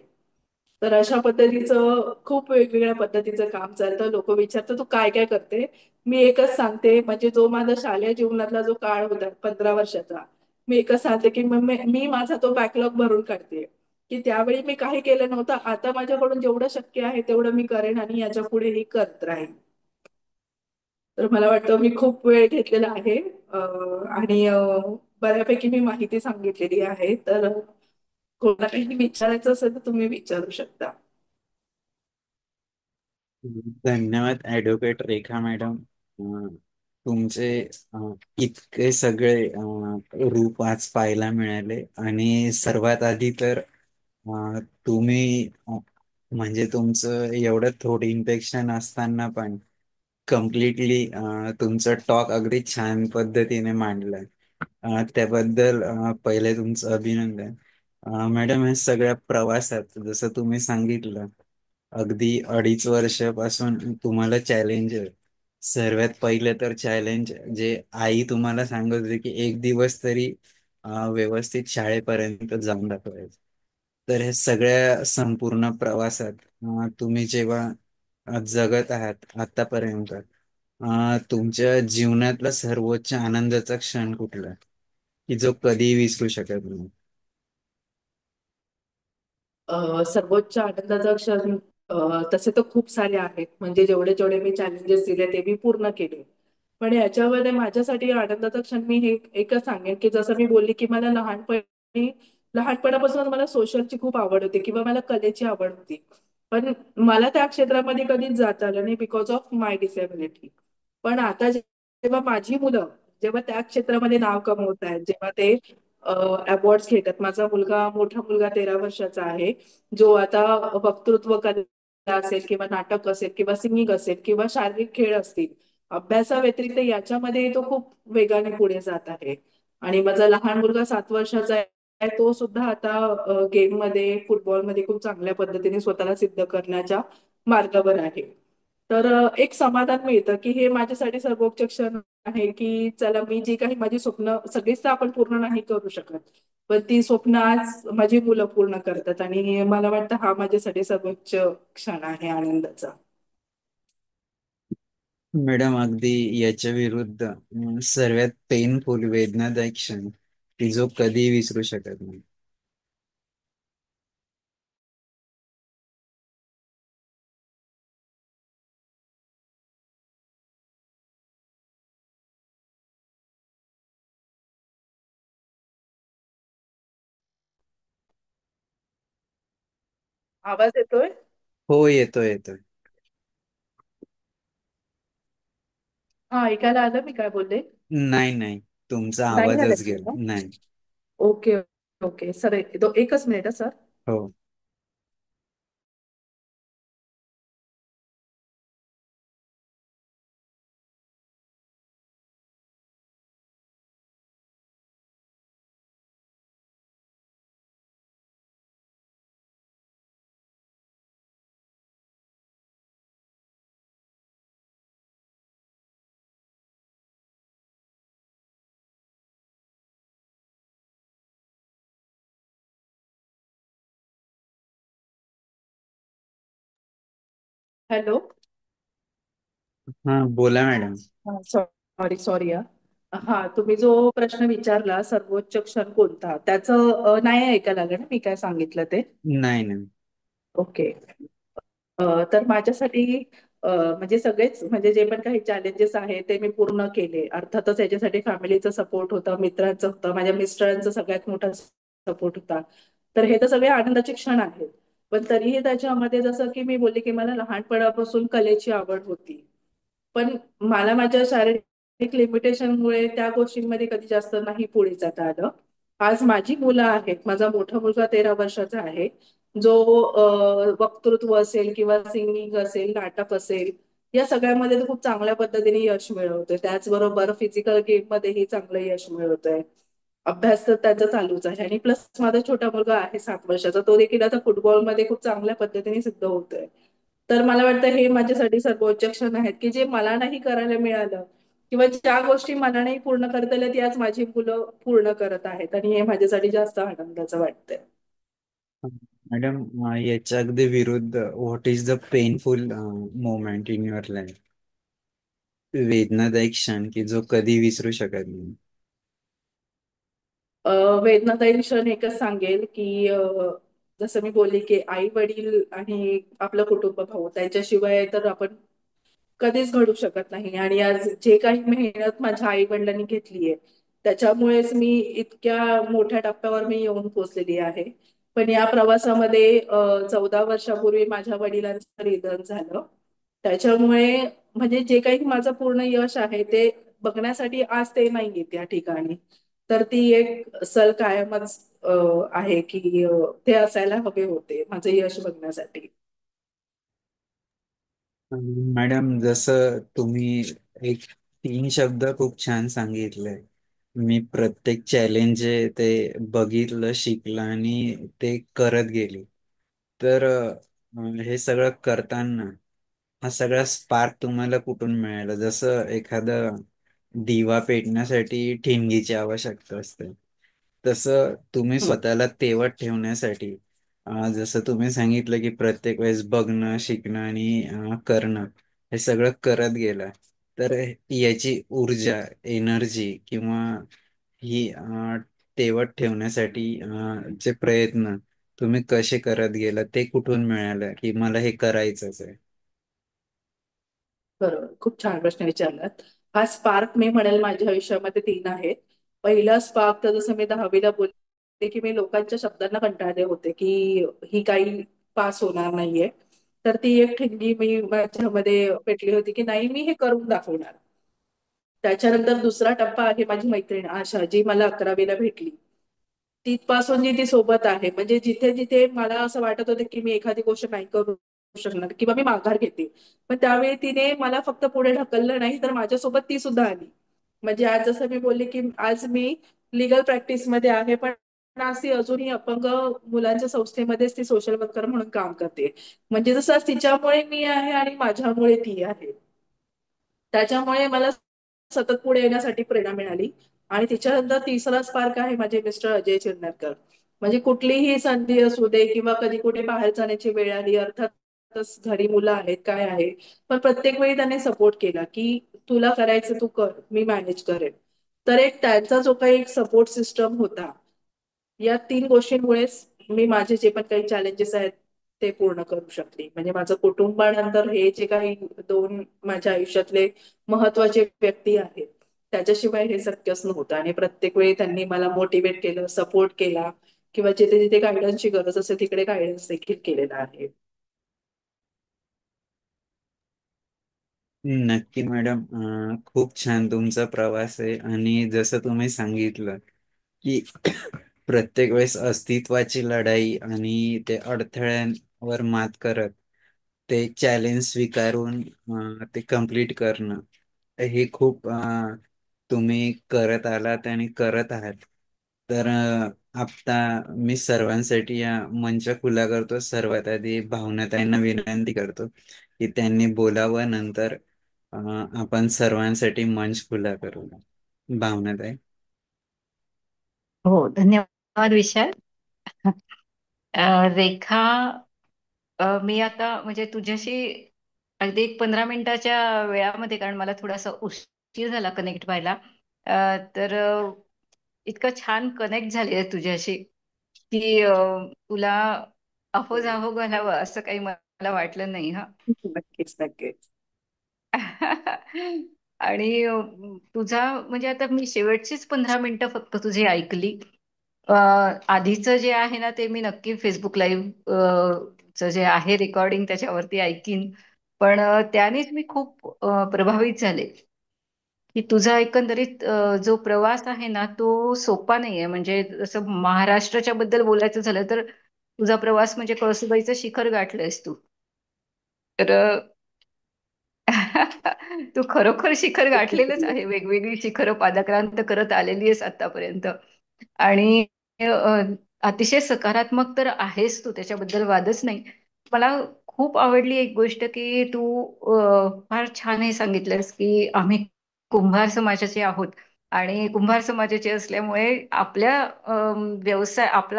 तर अशा पद्धतीचं खूप वेगवेगळ्या पद्धतीचं काम चालतं. लोकं विचारतात, "तू काय-काय करते?" मी एकच सांगते, म्हणजे जो माझा शालेय जीवनातला जो काळ होता 15 वर्षाचा, मी एकच सांगते, की मग मी माझा तो बॅकलॉग भरून काढते, की त्यावेळी मी काही केलं नव्हतं. आता माझ्याकडून जेवढं शक्य आहे तेवढं मी करेन आणि याच्यापुढेही करत राहीन. तर मला वाटतं मी खूप वेळ घेतलेला आहे आणि बऱ्यापैकी मी माहिती सांगितलेली आहे. तर कोणाला काही विचारायचं असेल तर तुम्ही विचारू शकता. धन्यवाद ॲडव्होकेट रेखा मॅडम. तुमचे इतके सगळे रूप आज पाहायला मिळाले आणि सर्वात आधी तर तुम्ही म्हणजे तुमचं एवढं थ्रोट इन्फेक्शन असताना पण कम्प्लिटली तुमचं टॉक अगदी छान पद्धतीने मांडलं. त्याबद्दल पहिले तुमचं अभिनंदन. मॅडम, हे सगळ्या प्रवासात जसं तुम्ही सांगितलं अगदी 2.5 वर्षापासून तुम्हाला चॅलेंज आहे. सर्वात पहिले तर चॅलेंज जे आई तुम्हाला सांगत होती की एक दिवस तरी व्यवस्थित शाळेपर्यंत जाऊन दाखवायचं. तर हे सगळ्या संपूर्ण प्रवासात तुम्ही जेव्हा जगत आहात आतापर्यंत, तुमच्या जीवनातला सर्वोच्च आनंदाचा क्षण कुठला की जो कधीही विसरू शकत नाही? सर्वोच्च आनंदाचा क्षण तसे तर खूप सारे आहेत. म्हणजे जेवढे जेवढे मी चॅलेंजेस दिले ते मी पूर्ण केले. पण याच्यामध्ये माझ्यासाठी आनंदाचा क्षण मी हे एकच सांगेन, की जसं मी बोलली, की मला लहानपणापासून मला सोशलची खूप आवड होती किंवा मला कलेची आवड होती. पण मला त्या क्षेत्रामध्ये कधीच जाता आलं नाही बिकॉज ऑफ माय डिसेबिलिटी. पण आता जेव्हा माझी मुलं जेव्हा त्या क्षेत्रामध्ये नाव कमवत आहेत, जेव्हा ते अवॉर्ड्स घेतात. मोठा मुलगा 13 वर्षाचा आहे, जो आता वक्तृत्व कला असेल किंवा नाटक असेल किंवा सिंगिंग असेल किंवा शारीरिक खेळ असतील. अभ्यासाव्यतिरिक्त याच्यामध्ये तो खूप वेगाने पुढे जात आहे. आणि माझा लहान मुलगा 7 वर्षाचा आहे, तो सुद्धा आता गेममध्ये, फुटबॉलमध्ये खूप चांगल्या पद्धतीने स्वतःला सिद्ध करण्याच्या मार्गावर आहे. तर एक समाधान मिळतं, की हे माझ्यासाठी सर्वोच्च क्षण आहे, की चला मी जी काही माझी स्वप्न सगळीच तर आपण पूर्ण नाही करू शकत. पण ती स्वप्न आज माझी मुलं पूर्ण करतात आणि मला वाटतं हा माझ्यासाठी सर्वोच्च क्षण आहे आनंदाचा. मॅडम अगदी याच्या विरुद्ध सर्वात पेनफुल वेदनादायक क्षण की जो कधी विसरू शकत नाही. आवाज येतोय? हो, येतोय येतोय. हा, ऐकायला आलं मी काय बोलले? नाही नाही, तुमचा नाही आलं आवाजच गेला का? नाही. Okay, okay. सर एकच मिनिट सर. हो. हॅलो. हा, बोला मॅडम. सॉरी सॉरी हा, तुम्ही जो प्रश्न विचारला सर्वोच्च क्षण कोणता त्याचं नाही ऐकायला लागलं ना मी काय सांगितलं ते. नाही नाही. ओके. तर माझ्यासाठी म्हणजे सगळेच म्हणजे जे पण काही चॅलेंजेस आहेत ते मी पूर्ण केले. अर्थातच याच्यासाठी फॅमिलीचा सपोर्ट होता, मित्रांचा होता, माझ्या मिस्टरांचा सगळ्यात मोठा सपोर्ट होता. तर हे तर सगळे आनंदाचे क्षण आहेत. पण तरीही त्याच्यामध्ये जसं की मी बोलले की मला लहानपणापासून कलेची आवड होती. पण मला माझ्या शारीरिक लिमिटेशनमुळे त्या गोष्टींमध्ये कधी जास्त नाही पुढे जाता आलं. आज माझी मुलं आहेत. माझा मोठा मुलगा 13 वर्षाचा आहे. जो वक्तृत्व असेल किंवा सिंगिंग असेल, नाटक असेल, या सगळ्यामध्ये तो खूप चांगल्या पद्धतीने यश मिळवतोय. त्याचबरोबर फिजिकल गेममध्येही चांगलं यश मिळवतोय. अभ्यास तर त्याचा चालूच आहे आणि प्लस माझा छोटा मुलगा आहे 7 वर्षाचा. तो देखील आता फुटबॉलमध्ये खूप चांगल्या पद्धतीने सिद्ध होतोय. तर मला वाटतं हे माझ्यासाठी सर्वोच्च क्षण आहेत, की जे मला नाही करायला मिळालं किंवा ज्या गोष्टी मला नाही पूर्ण करता आल्या, ती आज माझी मुलं पूर्ण करत आहेत आणि हे माझ्यासाठी जास्त आनंदाचं वाटतंय. मॅडम, याच्या अगदी विरुद्ध, what is the painful moment in your life, वेदनादायक क्षण की जो कधी विसरू शकत नाही. अ, वेदनादायी क्षण एकच सांगेल, की जसं मी बोलले, की आई-वडील आणि आपलं कुटुंब, भाऊ त्यांच्याशिवाय तर आपण कधीच घडू शकत नाही आणि आज जे काही मेहनत माझ्या आई-वडिलांनी घेतली आहे, त्याच्यामुळेच मी इतक्या मोठ्या टप्प्यावर मी येऊन पोहोचलेली आहे. पण या प्रवासामध्ये 14 वर्षापूर्वी माझ्या वडिलांचं निधन झालं. त्याच्यामुळे म्हणजे जे काही माझं पूर्ण यश आहे, ते बघण्यासाठी आज ते नाहीये त्या ठिकाणी. तर ती एक सल कायमच आहे, की ते असायला हवे होते माझं यश बघण्यासाठी. मॅडम, जसं तुम्ही एक 3 शब्द खूप छान सांगितले. मी प्रत्येक चॅलेंज आहे ते बघितलं, शिकलं आणि ते करत गेली. तर हे सगळं करताना हा सगळा स्पार्क तुम्हाला कुठून मिळाला? जसं एखादा दिवा पेटण्यासाठी ठिणगीची आवश्यकता असते, तसं तुम्ही हं. स्वतःला तेवत ठेवण्यासाठी जसं तुम्ही सांगितलं की प्रत्येक वेळेस बघणं, शिकणं आणि करणं हे सगळं करत गेला, तर याची ऊर्जा, एनर्जी किंवा ही तेवत ठेवण्यासाठी चे प्रयत्न तुम्ही कसे करत गेला, ते कुठून मिळालं की मला हे करायचंच आहे? बरोबर. खूप छान प्रश्न विचारलात. हा स्पार्क मी म्हणेल माझ्या आयुष्यामध्ये 3 आहेत. पहिला स्पार्क तर जसं मी 10वी बोलते, की मी लोकांच्या शब्दांना कंटाळले होते, की ही काही पास होणार नाहीये. तर ती एक ठिणगी मी माझ्यामध्ये पेटली होती, की नाही मी हे करून दाखवणार. त्याच्यानंतर दुसरा टप्पा आहे माझी मैत्रीण आशा, जी मला 11वीला भेटली. तिथपासून जी ती सोबत आहे. म्हणजे जिथे-जिथे मला असं वाटत होतं, की मी एखादी गोष्ट नाही करू शकणार किंवा मी माघार घेते. पण त्यावेळी तिने मला फक्त पुढे ढकललं नाही, तर माझ्यासोबत ती सुद्धा आली. म्हणजे आज जसं मी बोलले, की आज मी लीगल प्रॅक्टिसमध्ये आहे, पण आज ती अजूनही अपंग मुलांच्या संस्थेमध्येच ती सोशल वर्कर म्हणून काम करते. म्हणजे जसं आज तिच्यामुळे मी आहे आणि माझ्यामुळे ती आहे. त्याच्यामुळे मला सतत पुढे येण्यासाठी प्रेरणा मिळाली. आणि त्याच्यानंतर तिसरा स्पार्क आहे माझे मिस्टर अजय चिरनेरकर. म्हणजे कुठलीही संधी असू दे किंवा कधी कुठे बाहेर जाण्याची वेळ आली, अर्थातच घरी मुलं आहेत, काय आहे. पण प्रत्येक वेळी त्यांनी सपोर्ट केला, की तुला करायचं तू कर, मी मॅनेज करेन. तर एक त्यांचा जो काही एक सपोर्ट सिस्टम होता, या 3 गोष्टींमुळेच मी माझे जे पण काही चॅलेंजेस आहेत, ते पूर्ण करू शकले. म्हणजे माझं कुटुंबानंतर हे जे काही 2 माझ्या आयुष्यातले महत्त्वाचे व्यक्ती आहेत, त्याच्याशिवाय हे शक्यच नव्हतं आणि प्रत्येक वेळी त्यांनी मला मोटिव्हेट केलं, सपोर्ट केला किंवा जिथे-जिथे गाईडन्सची गरज असेल तिकडे गाईडन्स देखील केलेला आहे. नक्की मॅडम. खूप छान तुमचा प्रवास आहे, आणि जसं तुम्ही सांगितलं की प्रत्येक वेळेस अस्तित्वाची लढाई आणि ते अडथळ्यांवर मात करत ते चॅलेंज स्वीकारून ते कम्प्लीट करणं, हे खूप तुम्ही करत आलात आणि करत आहात. तर आता मी सर्वांसाठी या मंच खुला करतो. सर्वात आधी भावनाताईंना विनंती करतो की त्यांनी बोलावं, नंतर आपण सर्वांसाठी मंच खुला करू. भावनाताई. हो, धन्यवाद विशाल. रेखा, मी आता म्हणजे तुझ्याशी अगदी एक 15 मिनिटाच्या वेळामध्ये, कारण मला थोडासा उशीर झाला कनेक्ट व्हायला. तर इतकं छान कनेक्ट झाले तुझ्याशी की तुला अहो घालावं असं काही मला वाटलं नाही हा. नक्कीच, नक्कीच. आणि तुझा म्हणजे आता मी शेवटचीच 15 मिनिटं फक्त तुझी ऐकली. आधीचं जे आहे ना ते मी नक्की फेसबुक लाईव्ह चं जे आहे रेकॉर्डिंग त्याच्यावरती ऐकीन. पण त्यानेच मी खूप प्रभावित झाले की तुझा एकंदरीत जो प्रवास आहे ना तो सोपा नाहीये. म्हणजे जसं महाराष्ट्राच्या बद्दल बोलायचं झालं तर तुझा प्रवास म्हणजे कळसुबाईचं शिखर गाठलंयस तू. तर तू खरोखर शिखर गाठलेलंच आहे. वेगवेगळी शिखरं पादाक्रांत करत आलेली आहेस आतापर्यंत. आणि अ, अतिशय सकारात्मक तर आहेस तू, त्याच्याबद्दल वादच नाही. मला खूप आवडली एक गोष्ट की तू फार छान हे सांगितलंस की आम्ही कुंभार समाजाचे आहोत आणि कुंभार समाजाचे असल्यामुळे आपला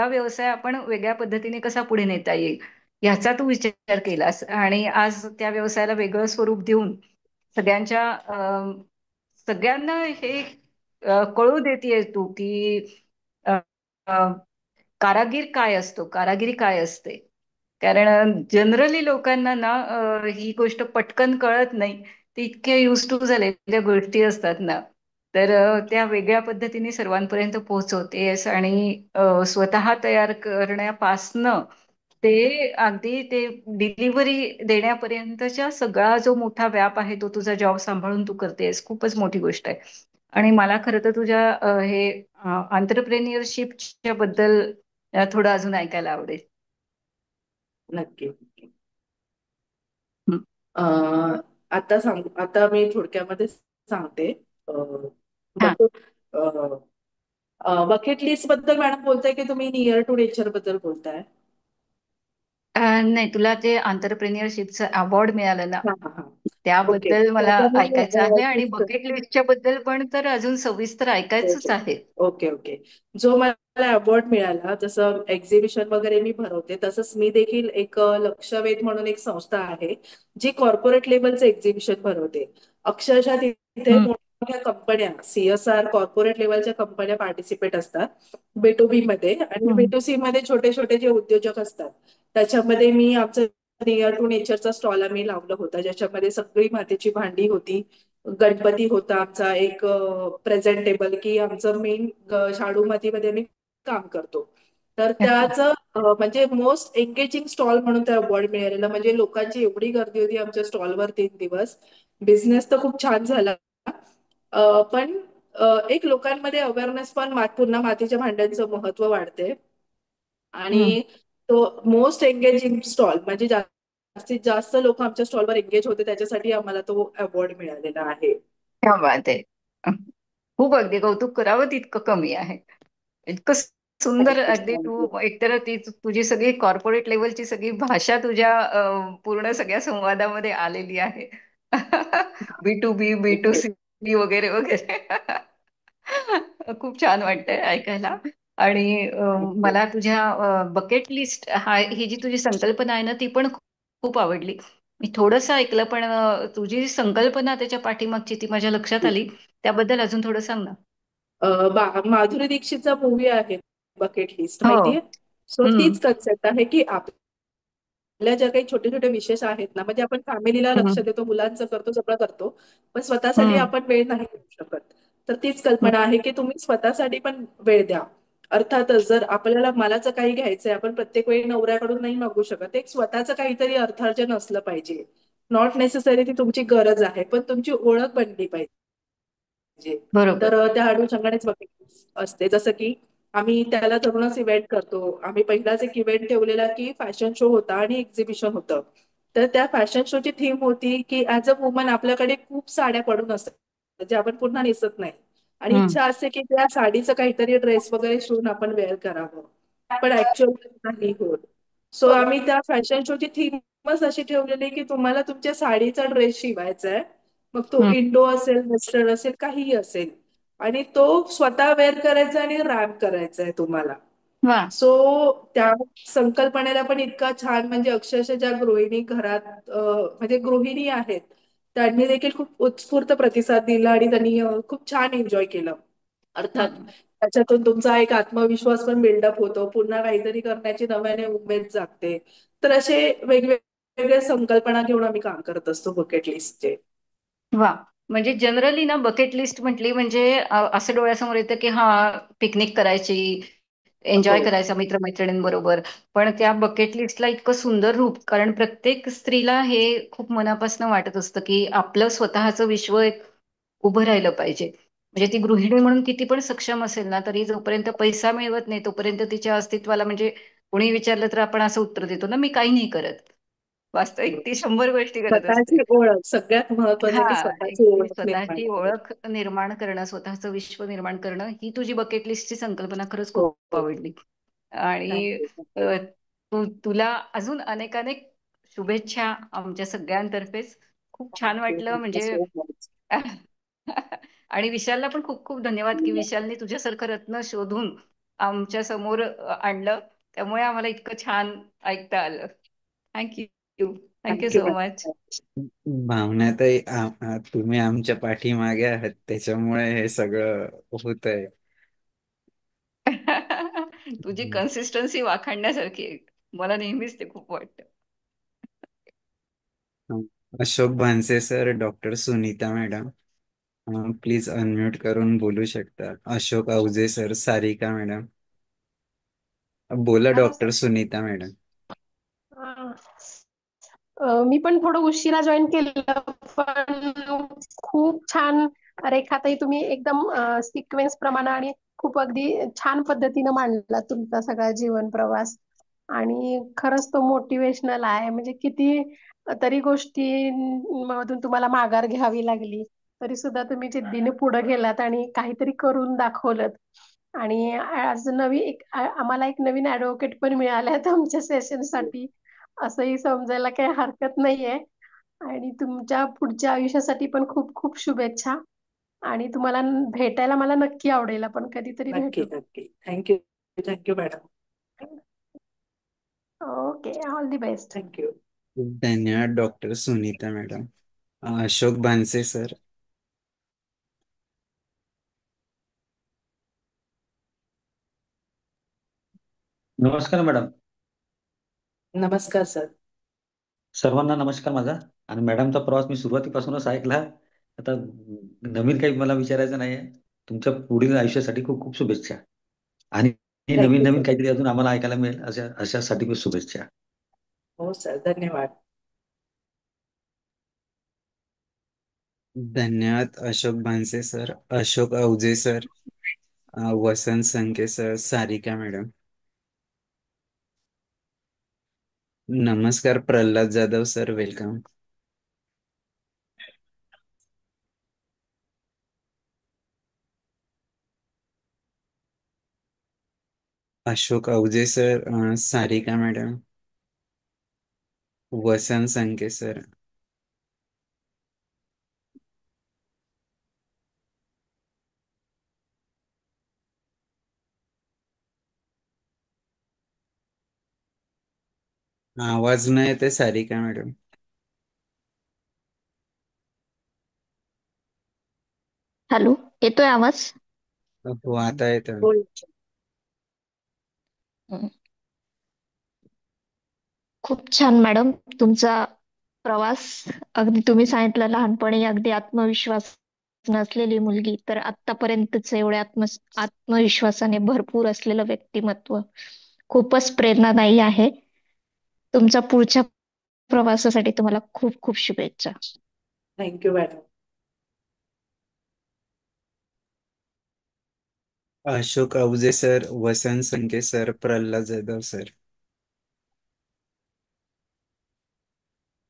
व्यवसाय आपण वेगळ्या पद्धतीने कसा पुढे नेता येईल ह्याचा तू विचार केलास आणि आज त्या व्यवसायाला वेगळं स्वरूप देऊन सगळ्यांच्या सगळ्यांना हे कळू देतेय तू की अ, अ, कारागीर काय असतो, कारागिरी काय असते. कारण जनरली लोकांना ना ही गोष्ट पटकन कळत नाही. ते इतके युज टू झालेल्या गोष्टी असतात ना. तर त्या वेगळ्या पद्धतीने सर्वांपर्यंत पोहोचवतेस आणि स्वतः तयार करण्यापासनं ते अगदी ते डिलिव्हरी देण्यापर्यंतच्या सगळा जो मोठा व्याप आहे तो तुझा जॉब सांभाळून तू करतेस, खूपच मोठी गोष्ट आहे. आणि मला खरं तर तुझ्या हे एंटरप्रेन्युअरशिपच्या बद्दल थोडं अजून ऐकायला आवडेल. नक्की. हं. अ, आता मी थोडक्यामध्ये सांगते. हा. बकेट लिस्ट बद्दल मॅडम बोलताय की तुम्ही नियर टू नेचर बद्दल बोलताय? नाही, तुला ते एंटरप्रेन्युअरशिपचं अवॉर्ड मिळालं ना, हा हा हा. ओके. त्याबद्दल मला आता मी ऐकायचं आहे आणि बकेट लिस्टच्या बद्दल पण तर अजून सविस्तर ऐकायचंच आहे. Okay okay. जो मला अवॉर्ड मिळाला, जसं एक्झिबिशन वगैरे मी भरवते तसंच मी देखील एक लक्षवेध म्हणून एक संस्था आहे जी कॉर्पोरेट लेवलचं एक्झिबिशन भरवते. अक्षरशः तिथे हं. मोठ्या कंपन्या CSR कॉर्पोरेट लेवलच्या कंपन्या पार्टिसिपेट असतात B2B मध्ये, आणि हम्म. B2C मध्ये छोटे छोटे जे उद्योजक असतात त्याच्यामध्ये मी आमचं नियर टू नेचरचा स्टॉल आम्ही लावलं होतं, ज्याच्यामध्ये सगळी मातीची भांडी होती. गणपती होता आमचा एक प्रेझेंटेबल, की आमचं मेन शाडू मातीमध्ये आम्ही काम करतो. तर त्याच म्हणजे मोस्ट एंगेजिंग स्टॉल म्हणून त्या अवॉर्ड मिळालेला. म्हणजे लोकांची एवढी गर्दी होती आमच्या स्टॉलवर 3 दिवस. बिझनेस तर खूप छान झाला. पण एक लोकांमध्ये अवेअरनेस पण पुन्हा मातीच्या भांड्यांचं महत्व वाढते. हम्म. आणि तो मोस्ट एंगेजिंग स्टॉल म्हणजे जास्तीत जास्त लोक आमच्या स्टॉलवर एंगेज होते, त्याच्यासाठी आम्हाला तो अवॉर्ड मिळालेला आहे. क्या बात आहे. खूप अगदी कौतुक करावं तितकं कमी आहे. इतकं सुंदर थँक्यू अगदी थँक्यू. तू एकतर ती तुझी सगळी कॉर्पोरेट लेवलची सगळी भाषा तुझ्या पूर्ण सगळ्या संवादामध्ये आलेली आहे. B2B B2C वगैरे वगैरे. खूप छान वाटतंय ऐकायला. आणि थँक्यू. मला तुझ्या बकेट लिस्ट ही जी तुझी संकल्पना आहे ना ती पण खूप आवडली. मी थोडंसं ऐकलं पण तुझी जी संकल्पना त्याच्या पाठीमागची ती माझ्या लक्षात आली. त्याबद्दल अजून थोडं सांग ना. माधुरी दीक्षितचा मूवी आहे बकेट लिस्ट, हो. माहितीये? सो हम्म. तीच कन्सेप्ट आहे की आपल्या ज्या काही छोटे छोटे विशेष आहेत ना, म्हणजे आपण फॅमिलीला लक्ष हम्म. देतो, मुलांचं करतो, सगळं करतो, पण स्वतःसाठी हम्म. आपण वेळ नाही देऊ शकत. तर तीच कल्पना आहे की तुम्ही स्वतःसाठी पण वेळ द्या. अर्थातच जर आपल्याला मलाच काही घ्यायचंय, आपण प्रत्येक वेळी नवऱ्याकडून नाही मागू शकत. एक स्वतःचं काहीतरी अर्थार्जन असलं पाहिजे. नॉट नेसेसरी ती तुमची गरज आहे, पण तुमची ओळख बनली पाहिजे. तर बरोबर. त्या हाडू संघानेच असते. जसं की आम्ही त्याला धरूनच इव्हेंट करतो. आम्ही पहिलाच एक इव्हेंट ठेवलेला की फॅशन शो होता आणि एक्झिबिशन होतं. तर त्या फॅशन शोची थीम होती की ऍज अ वुमन आपल्याकडे खूप साड्या पडून असतात ज्या आपण पुन्हा नेसत नाही, आणि हम्म. इच्छा असते की त्या साडीचं काहीतरी ड्रेस वगैरे शिवून आपण वेअर करावं, पण ऍक्च्युअल नाही होत. सो आम्ही त्या फॅशन शोची थीमच अशी ठेवलेली की तुम्हाला तुमच्या साडीचा ड्रेस शिवायचा आहे, मग तो हम्म. इंडो असेल, वेस्टर्न असेल, काहीही असेल, आणि तो स्वतः वेअर करायचा आणि रॅप करायचा आहे तुम्हाला. वा. सो त्या संकल्पनेला पण इतका छान, म्हणजे अक्षरशः ज्या गृहिणी घरात म्हणजे गृहिणी आहेत त्यांनी देखील खूप उत्स्फूर्त प्रतिसाद दिला आणि त्यांनी खूप छान एन्जॉय केलं. अर्थात हम्म. त्याच्यातून तुमचा एक आत्मविश्वास पण बिल्डअप होतो, पुन्हा काहीतरी करण्याची नव्याने उमेद जागते. तर असे वेगवेगळे संकल्पना घेऊन आम्ही काम करत असतो बकेट लिस्टचे. वा. म्हणजे जनरली ना बकेट लिस्ट म्हटली म्हणजे असं डोळ्यासमोर येतं की हा पिकनिक करायची, हो. एन्जॉय करायचा मित्रमैत्रिणींबरोबर. पण त्या बकेट लिस्टला इतकं सुंदर रूप, कारण प्रत्येक स्त्रीला हे खूप मनापासून वाटत असतं की आपलं स्वतःचं विश्व एक उभं राहिलं पाहिजे. म्हणजे ती गृहिणी म्हणून किती पण सक्षम असेल ना तरी जोपर्यंत पैसा मिळवत नाही तोपर्यंत तिच्या अस्तित्वाला म्हणजे कोणी विचारलं तर आपण असं उत्तर देतो ना, मी काही नाही करत. वास्तविक ती 100 गोष्टी करत असते. स्वतःची ओळख सगळ्यात महत्वाचं आहे, की हा, स्वतःची एक ओळख निर्माण स्वतःची करणं. ओळख निर्माण करणं, स्वतःचं विश्व निर्माण करणं, ही तुझी बकेट लिस्टची संकल्पना खरंच हो खूप हो. आवडली. आणि थँक्यू. अ, तुला अजून अनेक अनेक शुभेच्छा आमच्या सगळ्यांतर्फेच. खूप छान थँक्यू. वाटलं थँक्यू म्हणजे. So much. आणि विशालला पण खूप खूप धन्यवाद की विशालने तुझ्यासारखं रत्न शोधून आमच्या समोर आणलं. त्यामुळे आम्हाला इतकं छान ऐकता आलं. Thank you. Thank you thank you so much. Madam. Bhavanatai, तुम्ही आमच्या पाठीमागे आहात त्याच्यामुळे हे सगळं होत आहे. तुझी कन्सिस्टन्सी वाखाणण्यासारखी आहे. मला नेहमीच ते खूप वाटतं. Ashok Bhanse sir, doctor Sunita madam, please unmute करून बोलू शकता. अशोक अवजे सर, सारिका मॅडम, बोला डॉक्टर सुनीता मॅडम. हा. मी पण थोडं उशिरा जॉईन केलं, पण खूप छान रेखाताई, तुम्ही एकदम सिक्वेन्स प्रमाणे आणि खूप अगदी छान पद्धतीनं मांडला तुमचा सगळा जीवन प्रवास. आणि खरंच तो मोटिवेशनल आहे. म्हणजे किती तरी गोष्टी मधून तुम्हाला माघार घ्यावी लागली, तरी सुद्धा तुम्ही जिद्दीने पुढे गेलात आणि काहीतरी करून दाखवलं. आणि आज आम्हाला एक नवीन ऍडव्होकेट पण मिळाल्या आमच्या सेशनसाठी, असंही समजायला काही हरकत नाहीये. आणि तुमच्या पुढच्या आयुष्यासाठी पण खूप खूप शुभेच्छा. आणि तुम्हाला भेटायला मला नक्की आवडेल, आपण कधीतरी नक्की भेटू. नक्की. Thank you. Thank you madam. Okay, all the best. Thank you. खूप धन्यवाद doctor Sunita madam. Ashok Bhanse sir. नमस्कार मॅडम. नमस्कार सर. सर्वांना नमस्कार माझा. आणि मॅडमचा प्रवास मी सुरुवातीपासूनच ऐकला. आता नवीन काही मला विचारायचं नाहीये. तुमच्या पुढील आयुष्यासाठी खूप खूप शुभेच्छा. आणि हे नवीन थँक्यू नवीन सर. काहीतरी अजून आम्हाला ऐकायला मिळेल अशासाठी पण शुभेच्छा. हो सर, धन्यवाद. धन्यवाद Ashok Bhanse sir, Ashok Avaje sir, Vasant Sanke sir, Sarika madam. नमस्कार Pralhad Jadhav sir, welcome. Ashok Avaje sir, Sarika madam, Vasant Sanke sir. आवाज नाही येते सारिका मॅडम. हॅलो, येतोय आवाज? हो आता येतं. बोल. हं. खूप छान मॅडम, तुमचा प्रवास. अगदी तुम्ही सांगितलं लहानपणी अगदी आत्मविश्वास नसलेली मुलगी तर आतापर्यंतच एवढ्या आत्मविश्वासाने भरपूर असलेलं व्यक्तिमत्व खूपच प्रेरणादायी आहे. तुमच्या पुढच्या प्रवासासाठी तुम्हाला खूप खूप शुभेच्छा. Thank you madam. Ashok Avaje sir, Vasant Sanke sir, Pralhad Jadhav sir.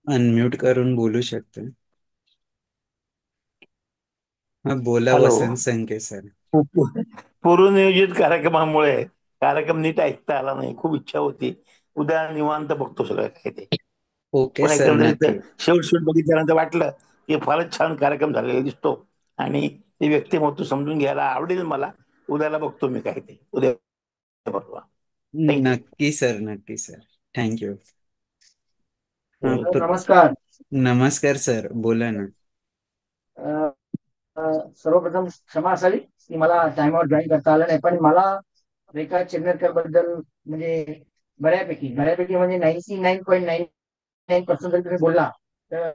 Unmute करून बोलू शकते. हा बोला हॅलो. वसंत संके सर. पूर्वनियोजित कार्यक्रमामुळे कार्यक्रम नीट ऐकता आला नाही. खूप इच्छा होती. उद्या निवांत बघतो सगळं काय ते. ओके पण सर, एकंदरीत नक्की. शेवट बघितल्यानंतर वाटलं की फारच छान कार्यक्रम झालेला दिसतो आणि ते व्यक्तिमत्व समजून घ्यायला आवडेल मला. उद्याला बघतो मी काय ते. उद्या बघवा. थँक्यू. नक्की सर, नक्की सर. थँक्यू. हा नमस्कार. नमस्कार सर, बोला ना. अ, अ, सर्वप्रथम क्षमा असावी की मला टाइमआउट जॉईन करता आलं नाही, पण मला रेखा चिरनेरकर बद्दल म्हणजे बऱ्यापैकी म्हणजे 99.99% जर तुम्ही बोलला तर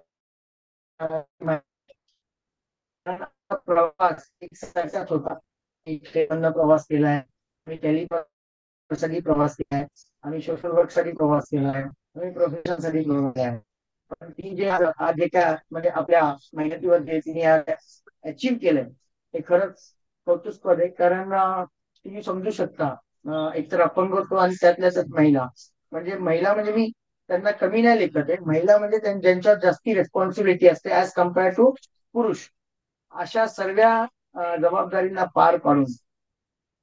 माझा प्रवास एकसारखाच होता. मी ट्रेननं प्रवास केलाय, मी साठी प्रवास केलाय, आम्ही सोशल वर्क साठी प्रवास केलाय, आम्ही प्रोफेशन साठी प्रवास केलाय. पण ती जे आज जे काय म्हणजे आपल्या मेहनतीवर जे तिने अचीव्ह केलंय ते खरंच कौतुकस्पद आहे. कारण तुम्ही समजू शकता, एकतर अपंगत्व आणि त्यातल्या त्यात महिला. म्हणजे महिला म्हणजे मी त्यांना कमी नाही लेखत आहे. महिला म्हणजे ज्यांच्यावर जास्ती रिस्पॉन्सिबिलिटी असते ऍज कम्पेअर टू पुरुष. अशा सर्व जबाबदारींना पार पाडून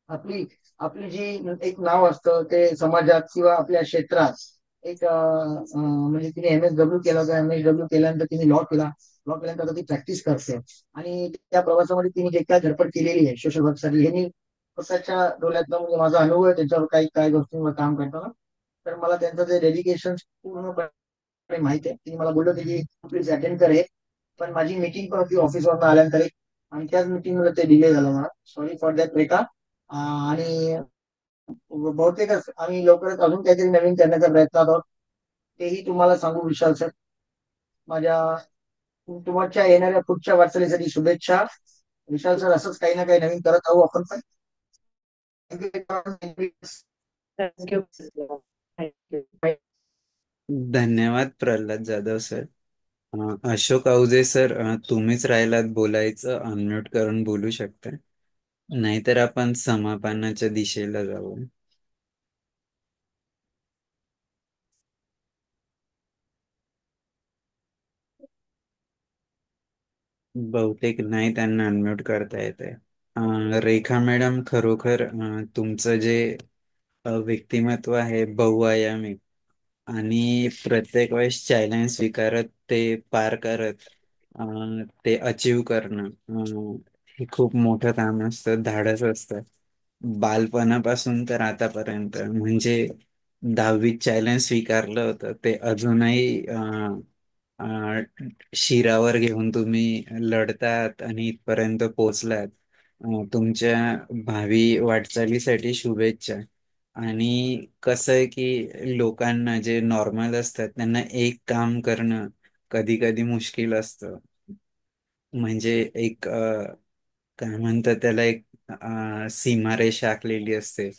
आपली आपली जी एक नाव असतं ते समाजात किंवा आपल्या क्षेत्रात एक म्हणजे तिने MSW केला होता. MSW केल्यानंतर तिने लॉ केल्यानंतर ती प्रॅक्टिस करते. आणि त्या प्रवासामध्ये तिने जे काय धडपड केलेली आहे सोशल वर्कसाठी हे मी स्वतःच्या डोळ्यातनं म्हणजे माझा अनुभव आहे त्याच्यावर काही काही गोष्टींवर काम करताना. तर मला त्यांचं ते डेडिकेशन पूर्णपणे माहिती आहे. तिने मला बोललं होते की प्लीज अटेंड कर हे. पण माझी मीटिंग पण होती ऑफिसवरून आल्यानंतर एक, आणि त्याच मीटिंग मध्ये ते डिले झालं मला. सॉरी फॉर दॅट रेखा. आणि बहुतेकच आम्ही लवकरच अजून काहीतरी नवीन करण्याचा प्रयत्न आहोत. तेही तुम्हाला सांगू विशाल सर. माझ्या तुमच्या येणाऱ्या पुढच्या वाटचालीसाठी शुभेच्छा. विशाल सर, असंच काही ना काही नवीन करत राहू आपण पण. थँक्यू. थँक्यू. धन्यवाद प्रल्हाद जाधव सर. अशोक अवजे सर, तुम्हीच राहिलात बोलायचं, अनम्यूट करून बोलू शकता. नाहीतर आपण समापनाच्या दिशेला जाऊ. बहुतेक नाही त्यांना अनम्यूट करता येते. रेखा मॅडम, खरोखर तुमचं जे व्यक्तिमत्व आहे बहुआयामी, आणि प्रत्येक वेळेस चॅलेंज स्वीकारत ते पार करत ते अचीव करणं, हे खूप मोठं काम असतं, धाडस असतं. बालपणापासून तर आतापर्यंत म्हणजे 10वीत चॅलेंज स्वीकारलं होतं ते अजूनही अं, शिरावर घेऊन तुम्ही लढतात आणि इथपर्यंत पोहोचलात. तुमच्या भावी वाटचालीसाठी शुभेच्छा. आणि कसं आहे की लोकांना जे नॉर्मल असतात त्यांना एक काम करणं कधी कधी मुश्किल असतं. म्हणजे एक काय म्हणतात त्याला, एक सीमारेषा आखलेली असते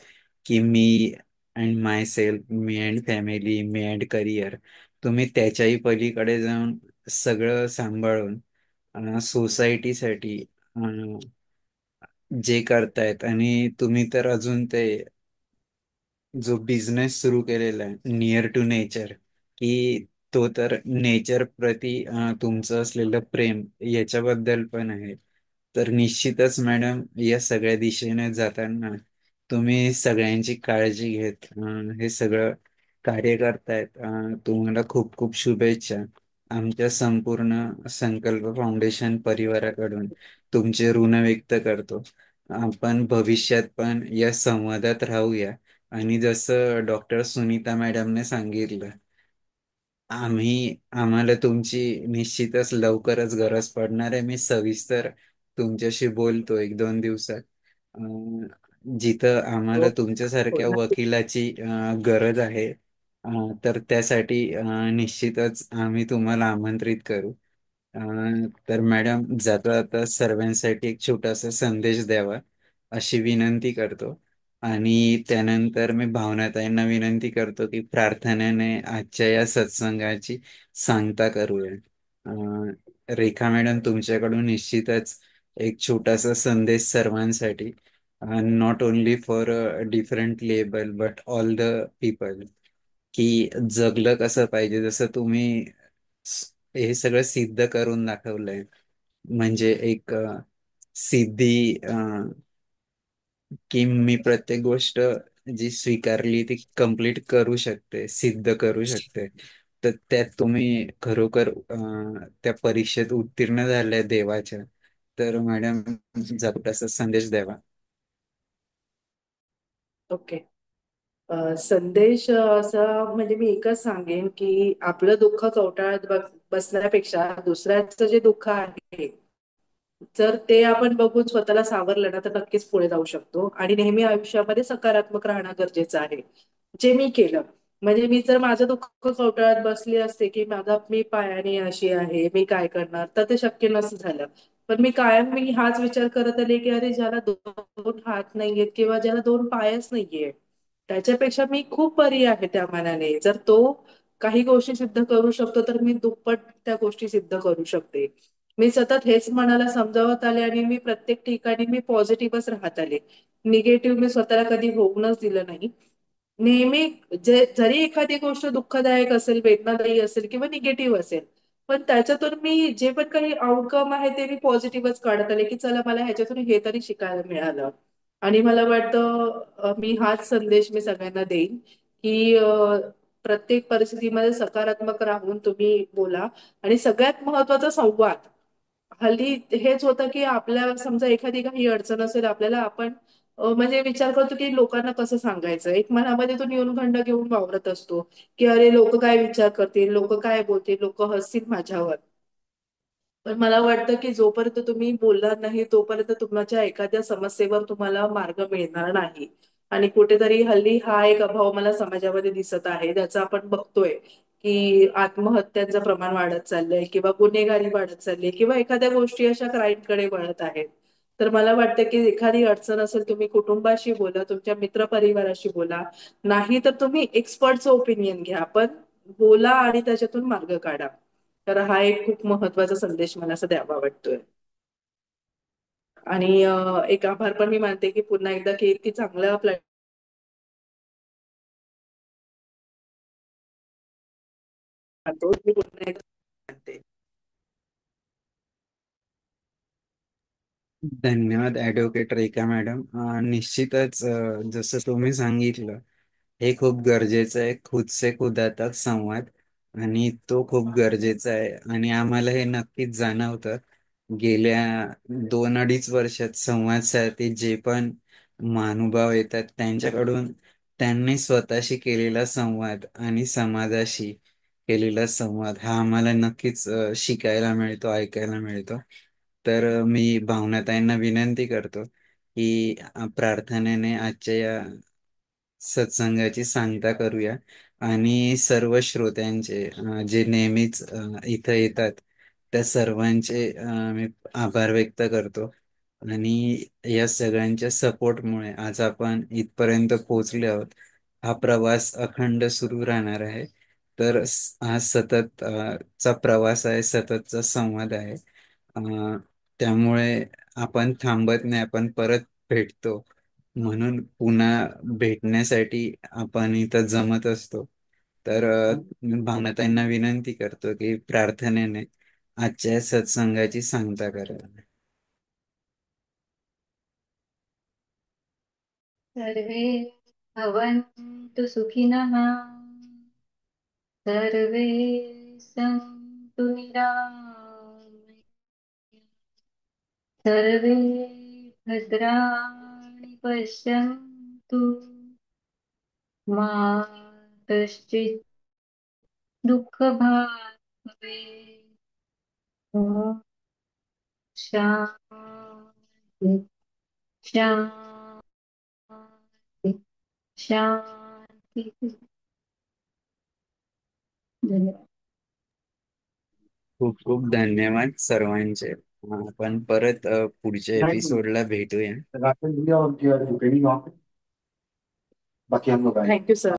की मी अँड माय सेल्फ, मी अँड फॅमिली, मी अँड करिअर. तुम्ही त्याच्याही पलीकडे जाऊन सगळं सांभाळून सोसायटीसाठी जे करतायत. आणि तुम्ही तर अजून ते जो बिझनेस सुरू केलेला आहे नियर टू नेचर, की तो तर नेचर प्रती तुमचं असलेलं प्रेम याच्याबद्दल पण आहे. तर निश्चितच मॅडम, या सगळ्या दिशेने जाताना तुम्ही सगळ्यांची काळजी घेत हे सगळं कार्य करतायत. तुम्हाला खूप खूप शुभेच्छा. आमच्या संपूर्ण संकल्प फाउंडेशन परिवाराकडून तुमचे ऋण व्यक्त करतो. आपण भविष्यात पण या संवादात राहूया. आणि जसं डॉक्टर सुनीता मॅडमने सांगितलं, आम्हाला तुमची निश्चितच लवकरच गरज पडणार आहे. मी सविस्तर तुमच्याशी बोलतो 1-2 दिवसात. जिथं आम्हाला हो हो, तुमच्यासारख्या नक्की. वकिलाची गरज आहे, तर त्यासाठी निश्चितच आम्ही तुम्हाला आमंत्रित करू. तर मॅडम, जाता जाता सर्वांसाठी एक छोटासा संदेश द्यावा अशी विनंती करतो. आणि त्यानंतर मी भावनाताईंना विनंती करतो की प्रार्थनेने आजच्या या सत्संगाची सांगता करूया. रेखा मॅडम, तुमच्याकडून निश्चितच एक छोटासा संदेश सर्वांसाठी, not only for different label but all the people, की जगलं कसं पाहिजे. जसं तुम्ही हे सगळं सिद्ध करून दाखवलंय. म्हणजे एक सिद्धी, की मी प्रत्येक गोष्ट जी स्वीकारली ती कंप्लीट करू शकते, सिद्ध करू शकते. तर त्यात तुम्ही खरोखर त्या परीक्षेत उत्तीर्ण झाल्या देवाच्या. तर मॅडम, जबरदस्त संदेश द्यावा. ओके. संदेश असा म्हणजे मी एकच सांगेन की आपलं दुःख कवटाळत बसण्यापेक्षा दुसऱ्याचं जे दुःख आहे, जर ते आपण बघून स्वतःला सावरलं ना तर नक्कीच पुढे जाऊ शकतो. आणि नेहमी आयुष्यामध्ये सकारात्मक राहणं गरजेचं आहे, जे मी केलं. म्हणजे मी जर माझं दुःख कवटाळत बसली असते की मी पायाने अशी आहे, मी काय करणार, तर ते शक्य नसतं झालं. पण मी हाच विचार करत आले की अरे, ज्याला दोन हात नाहीयेत किंवा ज्याला दोन पायच नाहीये, त्याच्यापेक्षा मी खूप बरी आहे त्या मानाने. जर तो काही गोष्टी सिद्ध करू शकतो तर मी दुप्पट त्या गोष्टी सिद्ध करू शकते. मी सतत हेच मनाला समजावत आले आणि मी प्रत्येक ठिकाणी मी पॉझिटिव्हच राहत आले. निगेटिव्ह मी स्वतःला कधी होऊनच दिलं नाही. नेहमी जरी एखादी गोष्ट दुःखदायक असेल, वेदनादायी असेल किंवा निगेटिव्ह असेल, पण त्याच्यातून मी जे पण काही आउटकम आहे ते मी पॉझिटिव्हच काढत आले, की चला मला ह्याच्यातून हे तरी शिकायला मिळालं. आणि मला वाटतं हाच संदेश मी सगळ्यांना देईन, की प्रत्येक परिस्थितीमध्ये सकारात्मक राहून तुम्ही बोला. आणि सगळ्यात महत्वाचा संवाद. हल्ली हेच होतं की आपल्या समजा एखादी काही अडचण असेल आपल्याला, आपण म्हणजे विचार करतो की लोकांना कसं सांगायचं. एक मनामध्ये तो न्यूनगंड घेऊन वावरत असतो, की अरे लोक काय विचार करतील, लोक काय बोलतील, लोक हसतील माझ्यावर. पण मला वाटतं की जोपर्यंत तुम्ही बोलणार नाही तोपर्यंत तुमच्या एखाद्या समस्येवर तुम्हाला मार्ग मिळणार नाही. आणि कुठेतरी हल्ली हा एक अभाव मला समाजामध्ये दिसत आहे, ज्याचा आपण बघतोय की आत्महत्यांचं प्रमाण वाढत चाललंय किंवा गुन्हेगारी वाढत चालली किंवा एखाद्या गोष्टी अशा क्राईमकडे वळत आहेत. तर मला वाटतं की एखादी अडचण असेल, तुम्ही कुटुंबाशी बोला, तुमच्या मित्रपरिवाराशी बोला. नाही तर तुम्ही एक्सपर्टचं ओपिनियन घ्या, पण बोला आणि त्याच्यातून मार्ग काढा. तर हा एक खूप महत्वाचा संदेश मला असं द्यावा वाटतोय. आणि एक आभार पण मी मानते की पुन्हा एकदा की इतकी चांगल्या प्लॅटफॉर्म मी पुन्हा एकदा मानते. धन्यवाद ॲडव्होकेट रेखा मॅडम. निश्चितच जसं तुम्ही सांगितलं, हे खूप गरजेचं आहे. खुद से खुदातात संवाद. आणि तो खूप गरजेचा आहे. आणि आम्हाला हे नक्कीच जाणवतं गेल्या 2-2.5 वर्षात संवाद सारथी जे पण महानुभाव येतात त्यांच्याकडून त्यांनी स्वतःशी केलेला संवाद आणि समाजाशी केलेला संवाद हा आम्हाला नक्कीच शिकायला मिळतो, ऐकायला मिळतो. तर मी भावनाताईंना विनंती करतो की प्रार्थनेने आजच्या या सत्संगाची सांगता करूया आणि सर्व श्रोत्यांचे जे नेहमीच इथं येतात त्या सर्वांचे मी आभार व्यक्त करतो. आणि या सगळ्यांच्या सपोर्टमुळे आज आपण इथपर्यंत पोहोचले आहोत. हा प्रवास अखंड सुरू राहणार आहे. तर हा सतत चा प्रवास आहे, सततचा संवाद आहे. त्यामुळे आपण थांबत नाही, आपण परत भेटतो. म्हणून पुन्हा भेटण्यासाठी आपण इथं जमत असतो. तर मी भावनाताईंना विनंती करतो की प्रार्थनेने आजच्या या सत्संगाची सांगता करा. सर्वे भवन्तु सुखिनः, सर्वे सन्तु निरामयाः, सर्वे भद्राणि पश्यन्तु, मा कश्चित् दुःखभाग् भवेत्. ॐ शान्ति शान्ति शान्ति. धन्यवाद. खूप खूप धन्यवाद सर्वांचे. आपण परत पुढच्या एपिसोडला भेटूया. बाकी हम लोग आए. Thank you sir.